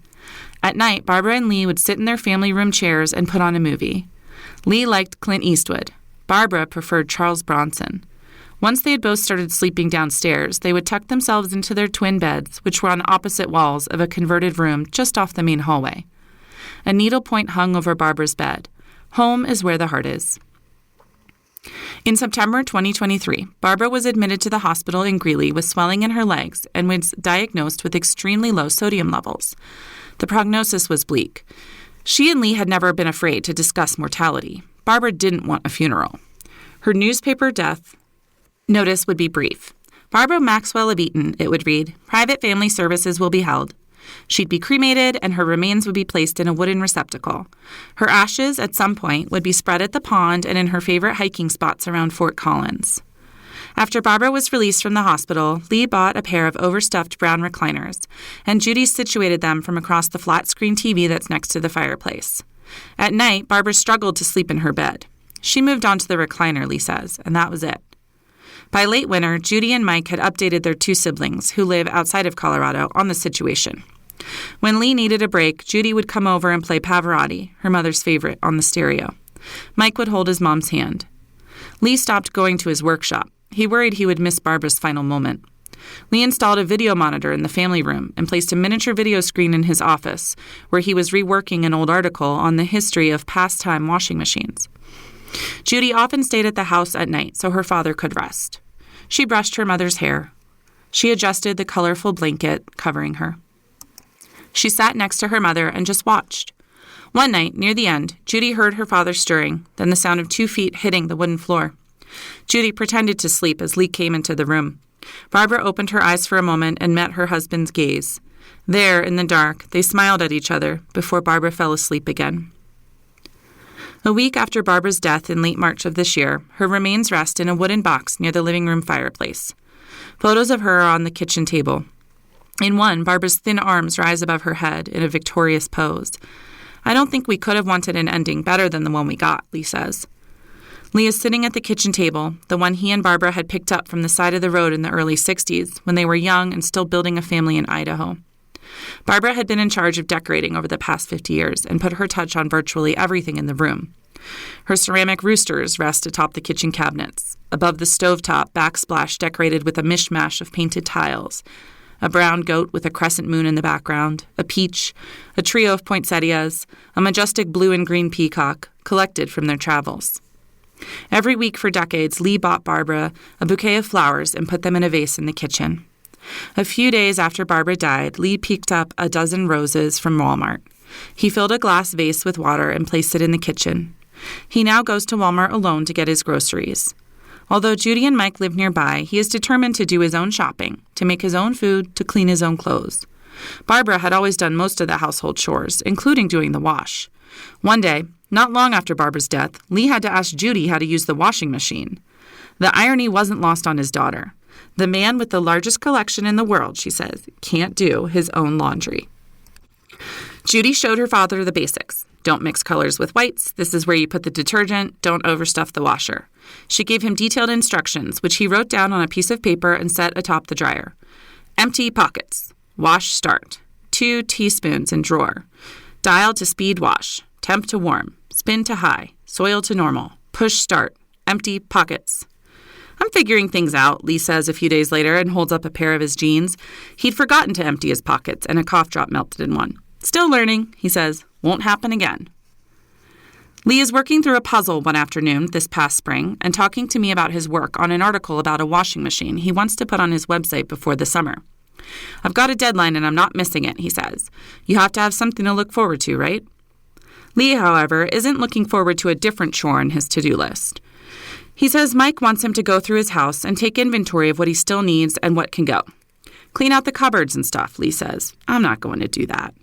At night, Barbara and Lee would sit in their family room chairs and put on a movie. Lee liked Clint Eastwood. Barbara preferred Charles Bronson. Once they had both started sleeping downstairs, they would tuck themselves into their twin beds, which were on opposite walls of a converted room just off the main hallway. A needlepoint hung over Barbara's bed. Home is where the heart is. In September 2023, Barbara was admitted to the hospital in Greeley with swelling in her legs and was diagnosed with extremely low sodium levels. The prognosis was bleak. She and Lee had never been afraid to discuss mortality. Barbara didn't want a funeral. Her newspaper death notice would be brief. Barbara Maxwell of Eaton, it would read, "Private family services will be held." She'd be cremated, and her remains would be placed in a wooden receptacle. Her ashes, at some point, would be spread at the pond and in her favorite hiking spots around Fort Collins. After Barbara was released from the hospital, Lee bought a pair of overstuffed brown recliners, and Judy situated them from across the flat-screen TV that's next to the fireplace. At night, Barbara struggled to sleep in her bed. She moved on to the recliner, Lee says, and that was it. By late winter, Judy and Mike had updated their 2 siblings, who live outside of Colorado, on the situation. When Lee needed a break, Judy would come over and play Pavarotti, her mother's favorite, on the stereo. Mike would hold his mom's hand. Lee stopped going to his workshop. He worried he would miss Barbara's final moment. Lee installed a video monitor in the family room and placed a miniature video screen in his office, where he was reworking an old article on the history of past-time washing machines. Judy often stayed at the house at night so her father could rest. She brushed her mother's hair. She adjusted the colorful blanket covering her. She sat next to her mother and just watched. One night, near the end, Judy heard her father stirring, then the sound of 2 feet hitting the wooden floor. Judy pretended to sleep as Lee came into the room. Barbara opened her eyes for a moment and met her husband's gaze. There, in the dark, they smiled at each other before Barbara fell asleep again. A week after Barbara's death in late March of this year, her remains rest in a wooden box near the living room fireplace. Photos of her are on the kitchen table. In one, Barbara's thin arms rise above her head in a victorious pose. I don't think we could have wanted an ending better than the one we got, Lee says. Lee is sitting at the kitchen table, the one he and Barbara had picked up from the side of the road in the early 60s when they were young and still building a family in Idaho. Barbara had been in charge of decorating over the past 50 years and put her touch on virtually everything in the room. Her ceramic roosters rest atop the kitchen cabinets, above the stovetop backsplash decorated with a mishmash of painted tiles, a brown goat with a crescent moon in the background, a peach, a trio of poinsettias, a majestic blue and green peacock, collected from their travels. Every week for decades, Lee bought Barbara a bouquet of flowers and put them in a vase in the kitchen. A few days after Barbara died, Lee picked up a dozen roses from Walmart. He filled a glass vase with water and placed it in the kitchen. He now goes to Walmart alone to get his groceries. Although Judy and Mike live nearby, he is determined to do his own shopping, to make his own food, to clean his own clothes. Barbara had always done most of the household chores, including doing the wash. One day, not long after Barbara's death, Lee had to ask Judy how to use the washing machine. The irony wasn't lost on his daughter. The man with the largest collection in the world, she says, can't do his own laundry. Judy showed her father the basics. Don't mix colors with whites. This is where you put the detergent. Don't overstuff the washer. She gave him detailed instructions, which he wrote down on a piece of paper and set atop the dryer. Empty pockets. Wash start. 2 teaspoons in drawer. Dial to speed wash. Temp to warm. Spin to high. Soil to normal. Push start. Empty pockets. I'm figuring things out, Lee says a few days later and holds up a pair of his jeans. He'd forgotten to empty his pockets, and a cough drop melted in one. Still learning, he says. Won't happen again. Lee is working through a puzzle one afternoon this past spring and talking to me about his work on an article about a washing machine he wants to put on his website before the summer. I've got a deadline and I'm not missing it, he says. You have to have something to look forward to, right? Lee, however, isn't looking forward to a different chore on his to-do list. He says Mike wants him to go through his house and take inventory of what he still needs and what can go. Clean out the cupboards and stuff, Lee says. I'm not going to do that.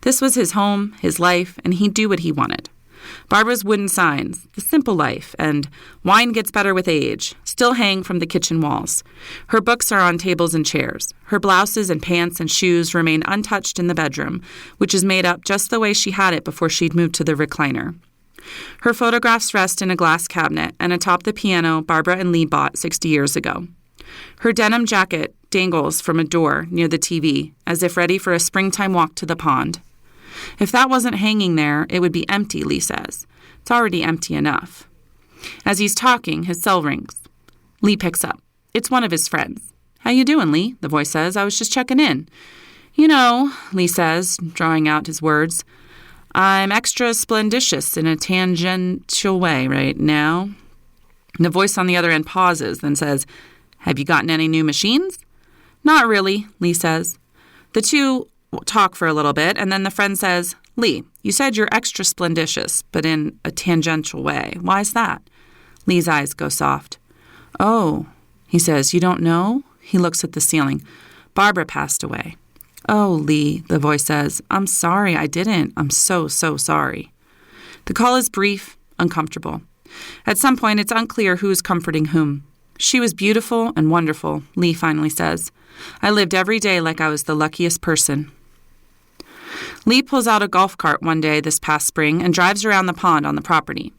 This was his home, his life, and he'd do what he wanted. Barbara's wooden signs, The Simple Life, and Wine Gets Better with Age, still hang from the kitchen walls. Her books are on tables and chairs. Her blouses and pants and shoes remain untouched in the bedroom, which is made up just the way she had it before she'd moved to the recliner. Her photographs rest in a glass cabinet and atop the piano Barbara and Lee bought 60 years ago. Her denim jacket dangles from a door near the TV, as if ready for a springtime walk to the pond. If that wasn't hanging there, it would be empty, Lee says. It's already empty enough. As he's talking, his cell rings. Lee picks up. It's one of his friends. How you doing, Lee? The voice says. I was just checking in. You know, Lee says, drawing out his words, I'm extra splendicious in a tangential way right now. The voice on the other end pauses, then says, Have you gotten any new machines? Not really, Lee says. The two talk for a little bit, and then the friend says, Lee, you said you're extra splendicious, but in a tangential way. Why's that? Lee's eyes go soft. Oh, he says, you don't know? He looks at the ceiling. Barbara passed away. Oh, Lee, the voice says, I'm sorry, I didn't. I'm so sorry. The call is brief, uncomfortable. At some point, it's unclear who's comforting whom. She was beautiful and wonderful, Lee finally says. I lived every day like I was the luckiest person. Lee pulls out a golf cart one day this past spring and drives around the pond on the property.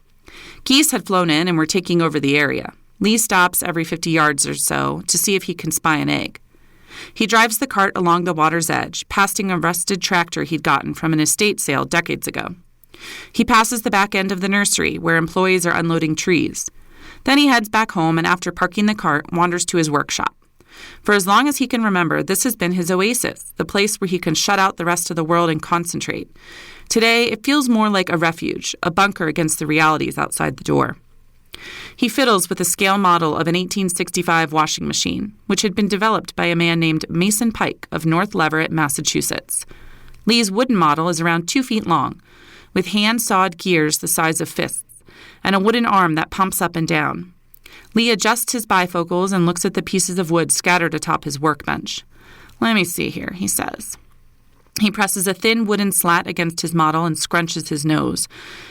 Geese had flown in and were taking over the area. Lee stops every 50 yards or so to see if he can spy an egg. He drives the cart along the water's edge, passing a rusted tractor he'd gotten from an estate sale decades ago. He passes the back end of the nursery, where employees are unloading trees. Then he heads back home and after parking the cart, wanders to his workshop. For as long as he can remember, this has been his oasis, the place where he can shut out the rest of the world and concentrate. Today, it feels more like a refuge, a bunker against the realities outside the door. He fiddles with a scale model of an 1865 washing machine, which had been developed by a man named Mason Pike of North Leverett, Massachusetts. Lee's wooden model is around 2 feet long, with hand-sawed gears the size of fists, and a wooden arm that pumps up and down. Lee adjusts his bifocals and looks at the pieces of wood scattered atop his workbench. "Let me see here," he says. He presses a thin wooden slat against his model and scrunches his nose.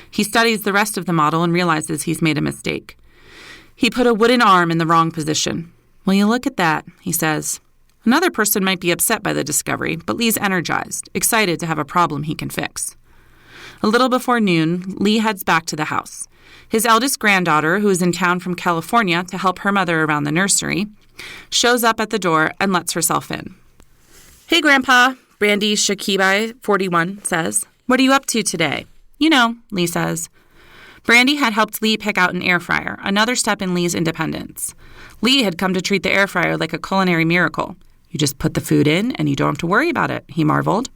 He studies the rest of the model and realizes he's made a mistake. He put a wooden arm in the wrong position. "Will you look at that?" he says. Another person might be upset by the discovery, but Lee's energized, excited to have a problem he can fix. A little before noon, Lee heads back to the house. His eldest granddaughter, who is in town from California to help her mother around the nursery, shows up at the door and lets herself in. "Hey, Grandpa," Brandy Shakibai, 41, says. "What are you up to today?" "You know," Lee says. Brandy had helped Lee pick out an air fryer, another step in Lee's independence. Lee had come to treat the air fryer like a culinary miracle. "You just put the food in and you don't have to worry about it," he marveled.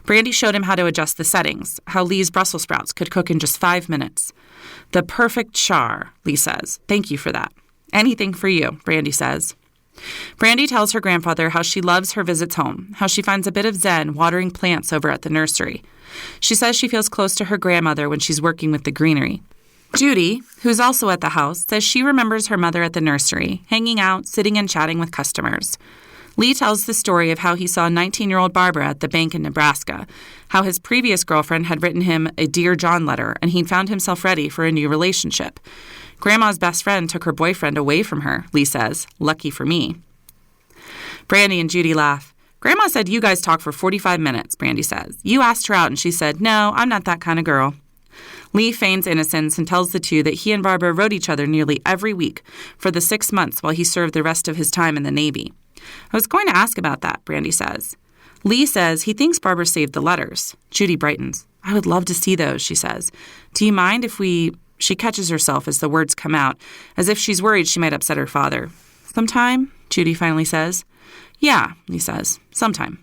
Brandy showed him how to adjust the settings, how Lee's Brussels sprouts could cook in just 5 minutes. "The perfect char," Lee says. "Thank you for that." "Anything for you," Brandy says. Brandy tells her grandfather how she loves her visits home, how she finds a bit of zen watering plants over at the nursery. She says she feels close to her grandmother when she's working with the greenery. Judy, who's also at the house, says she remembers her mother at the nursery, hanging out, sitting and chatting with customers. Lee tells the story of how he saw 19-year-old Barbara at the bank in Nebraska, how his previous girlfriend had written him a Dear John letter, and he'd found himself ready for a new relationship. Grandma's best friend took her boyfriend away from her, Lee says. "Lucky for me." Brandy and Judy laugh. "Grandma said you guys talked for 45 minutes, Brandy says. You asked her out and she said, 'No, I'm not that kind of girl.'" Lee feigns innocence and tells the two that he and Barbara wrote each other nearly every week for the 6 months while he served the rest of his time in the Navy. "I was going to ask about that," Brandy says. Lee says he thinks Barbara saved the letters. Judy brightens. "I would love to see those," she says. "Do you mind if we—" She catches herself as the words come out, as if she's worried she might upset her father. "Sometime?" Judy finally says. "Yeah," Lee says. "Sometime."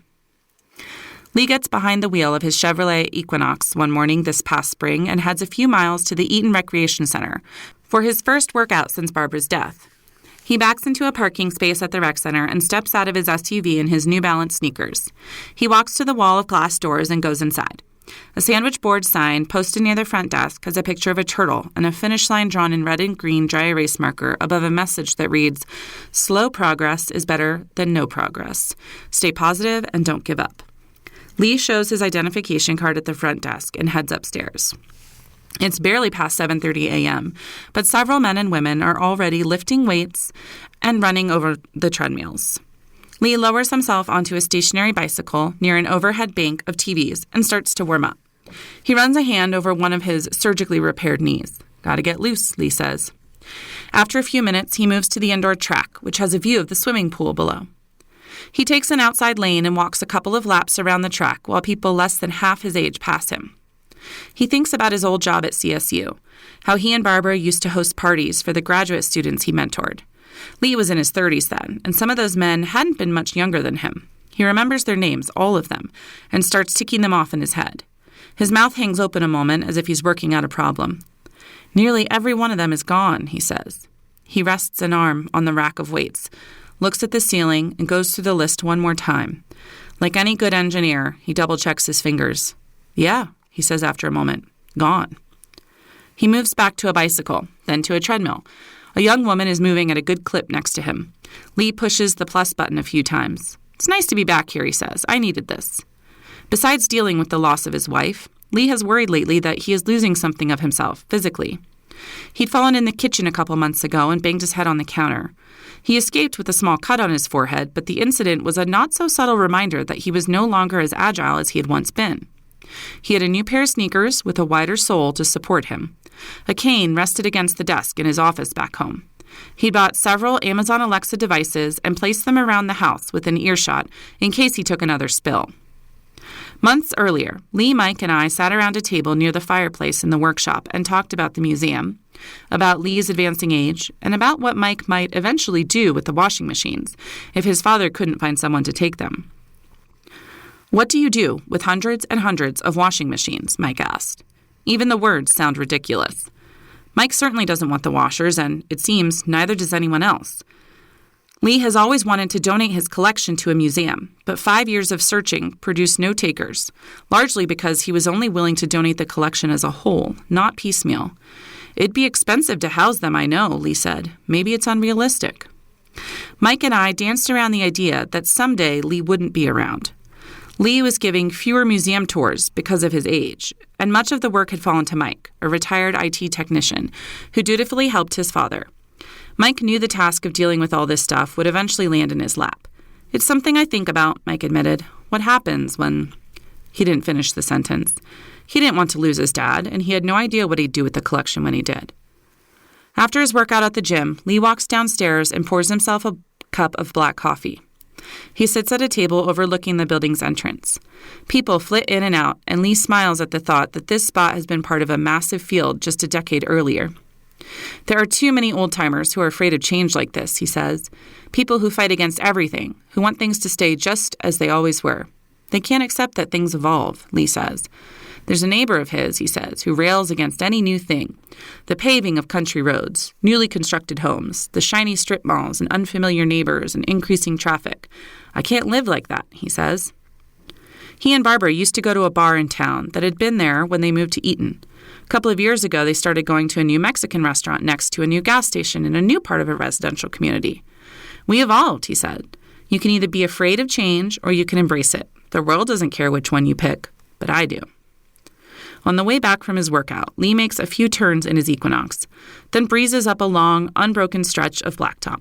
Lee gets behind the wheel of his Chevrolet Equinox one morning this past spring and heads a few miles to the Eaton Recreation Center for his first workout since Barbara's death. He backs into a parking space at the rec center and steps out of his SUV in his New Balance sneakers. He walks to the wall of glass doors and goes inside. A sandwich board sign posted near the front desk has a picture of a turtle and a finish line drawn in red and green dry erase marker above a message that reads, "Slow progress is better than no progress. Stay positive and don't give up." Lee shows his identification card at the front desk and heads upstairs. It's barely past 7:30 a.m., but several men and women are already lifting weights and running over the treadmills. Lee lowers himself onto a stationary bicycle near an overhead bank of TVs and starts to warm up. He runs a hand over one of his surgically repaired knees. "Gotta get loose," Lee says. After a few minutes, he moves to the indoor track, which has a view of the swimming pool below. He takes an outside lane and walks a couple of laps around the track while people less than half his age pass him. He thinks about his old job at CSU, how he and Barbara used to host parties for the graduate students he mentored. Lee was in his 30s then, and some of those men hadn't been much younger than him. He remembers their names, all of them, and starts ticking them off in his head. His mouth hangs open a moment as if he's working out a problem. "Nearly every one of them is gone," he says. He rests an arm on the rack of weights, looks at the ceiling, and goes through the list one more time. Like any good engineer, he double-checks his fingers. "Yeah," he says after a moment. "Gone." He moves back to a bicycle, then to a treadmill. A young woman is moving at a good clip next to him. Lee pushes the plus button a few times. "It's nice to be back here," he says. "I needed this." Besides dealing with the loss of his wife, Lee has worried lately that he is losing something of himself, physically. He'd fallen in the kitchen a couple months ago and banged his head on the counter. He escaped with a small cut on his forehead, but the incident was a not-so-subtle reminder that he was no longer as agile as he had once been. He had a new pair of sneakers with a wider sole to support him. A cane rested against the desk in his office back home. He bought several Amazon Alexa devices and placed them around the house within earshot in case he took another spill. Months earlier, Lee, Mike, and I sat around a table near the fireplace in the workshop and talked about the museum, about Lee's advancing age, and about what Mike might eventually do with the washing machines if his father couldn't find someone to take them. "What do you do with hundreds and hundreds of washing machines?" Mike asked. Even the words sound ridiculous. Mike certainly doesn't want the washers, and it seems neither does anyone else. Lee has always wanted to donate his collection to a museum, but 5 years of searching produced no takers, largely because he was only willing to donate the collection as a whole, not piecemeal. "It'd be expensive to house them, I know," Lee said. "Maybe it's unrealistic." Mike and I danced around the idea that someday Lee wouldn't be around. Lee was giving fewer museum tours because of his age, and much of the work had fallen to Mike, a retired IT technician, who dutifully helped his father. Mike knew the task of dealing with all this stuff would eventually land in his lap. "It's something I think about," Mike admitted. "What happens when—" He didn't finish the sentence. He didn't want to lose his dad, and he had no idea what he'd do with the collection when he did. After his workout at the gym, Lee walks downstairs and pours himself a cup of black coffee. He sits at a table overlooking the building's entrance. People flit in and out, and Lee smiles at the thought that this spot has been part of a massive field just a decade earlier. "There are too many old-timers who are afraid of change like this," he says. "People who fight against everything, who want things to stay just as they always were. They can't accept that things evolve," Lee says. "There's a neighbor of his," he says, "who rails against any new thing. The paving of country roads, newly constructed homes, the shiny strip malls and unfamiliar neighbors and increasing traffic. I can't live like that," he says. He and Barbara used to go to a bar in town that had been there when they moved to Eaton. A couple of years ago, they started going to a new Mexican restaurant next to a new gas station in a new part of a residential community. "We evolved," he said. "You can either be afraid of change or you can embrace it. The world doesn't care which one you pick, but I do." On the way back from his workout, Lee makes a few turns in his Equinox, then breezes up a long, unbroken stretch of blacktop.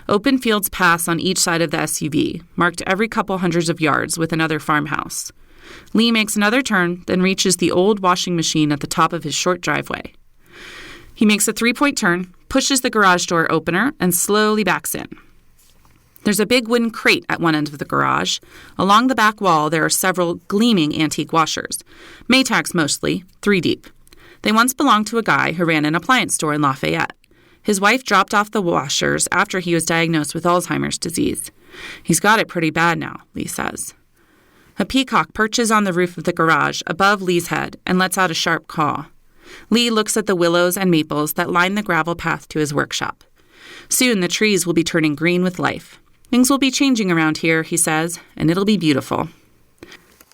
Open fields pass on each side of the SUV, marked every couple hundreds of yards with another farmhouse. Lee makes another turn, then reaches the old washing machine at the top of his short driveway. He makes a 3-point turn, pushes the garage door opener, and slowly backs in. There's a big wooden crate at one end of the garage. Along the back wall, there are several gleaming antique washers, Maytags mostly, 3 deep. They once belonged to a guy who ran an appliance store in Lafayette. His wife dropped off the washers after he was diagnosed with Alzheimer's disease. "He's got it pretty bad now," Lee says. A peacock perches on the roof of the garage above Lee's head and lets out a sharp caw. Lee looks at the willows and maples that line the gravel path to his workshop. Soon the trees will be turning green with life. "Things will be changing around here," he says, "and it'll be beautiful."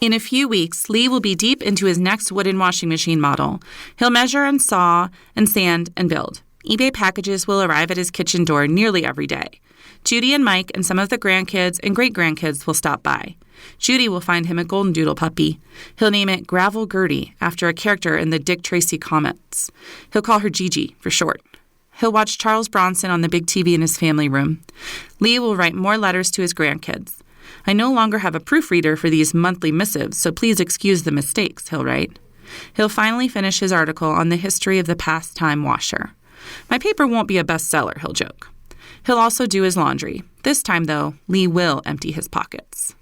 In a few weeks, Lee will be deep into his next wooden washing machine model. He'll measure and saw and sand and build. eBay packages will arrive at his kitchen door nearly every day. Judy and Mike and some of the grandkids and great-grandkids will stop by. Judy will find him a golden doodle puppy. He'll name it Gravel Gertie, after a character in the Dick Tracy comics. He'll call her Gigi, for short. He'll watch Charles Bronson on the big TV in his family room. Lee will write more letters to his grandkids. "I no longer have a proofreader for these monthly missives, so please excuse the mistakes," he'll write. He'll finally finish his article on the history of the pastime washer. "My paper won't be a bestseller," he'll joke. He'll also do his laundry. This time, though, Lee will empty his pockets.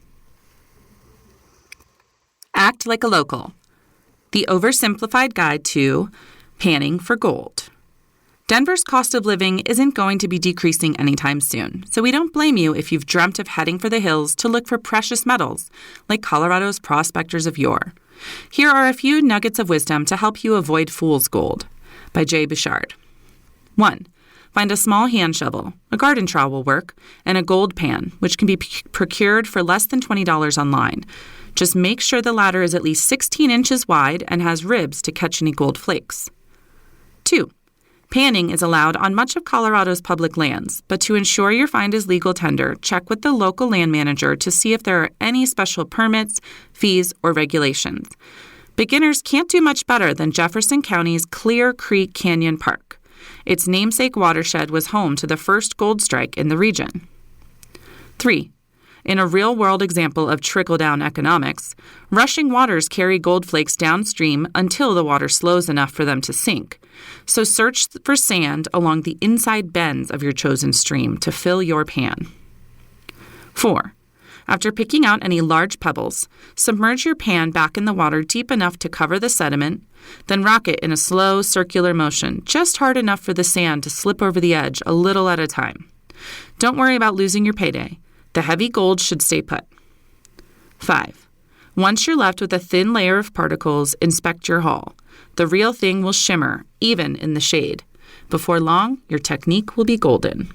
Act like a local. The oversimplified guide to panning for gold. Denver's cost of living isn't going to be decreasing anytime soon, so we don't blame you if you've dreamt of heading for the hills to look for precious metals, like Colorado's prospectors of yore. Here are a few nuggets of wisdom to help you avoid fool's gold, by Jay Bouchard. 1. Find a small hand shovel, a garden trowel will work, and a gold pan, which can be procured for less than $20 online. Just make sure the latter is at least 16 inches wide and has ribs to catch any gold flakes. 2. Panning is allowed on much of Colorado's public lands, but to ensure your find is legal tender, check with the local land manager to see if there are any special permits, fees, or regulations. Beginners can't do much better than Jefferson County's Clear Creek Canyon Park. Its namesake watershed was home to the first gold strike in the region. 3. In a real-world example of trickle-down economics, rushing waters carry gold flakes downstream until the water slows enough for them to sink. So search for sand along the inside bends of your chosen stream to fill your pan. 4. After picking out any large pebbles, submerge your pan back in the water deep enough to cover the sediment, then rock it in a slow, circular motion, just hard enough for the sand to slip over the edge a little at a time. Don't worry about losing your payday. The heavy gold should stay put. 5. Once you're left with a thin layer of particles, inspect your haul. The real thing will shimmer, even in the shade. Before long, your technique will be golden.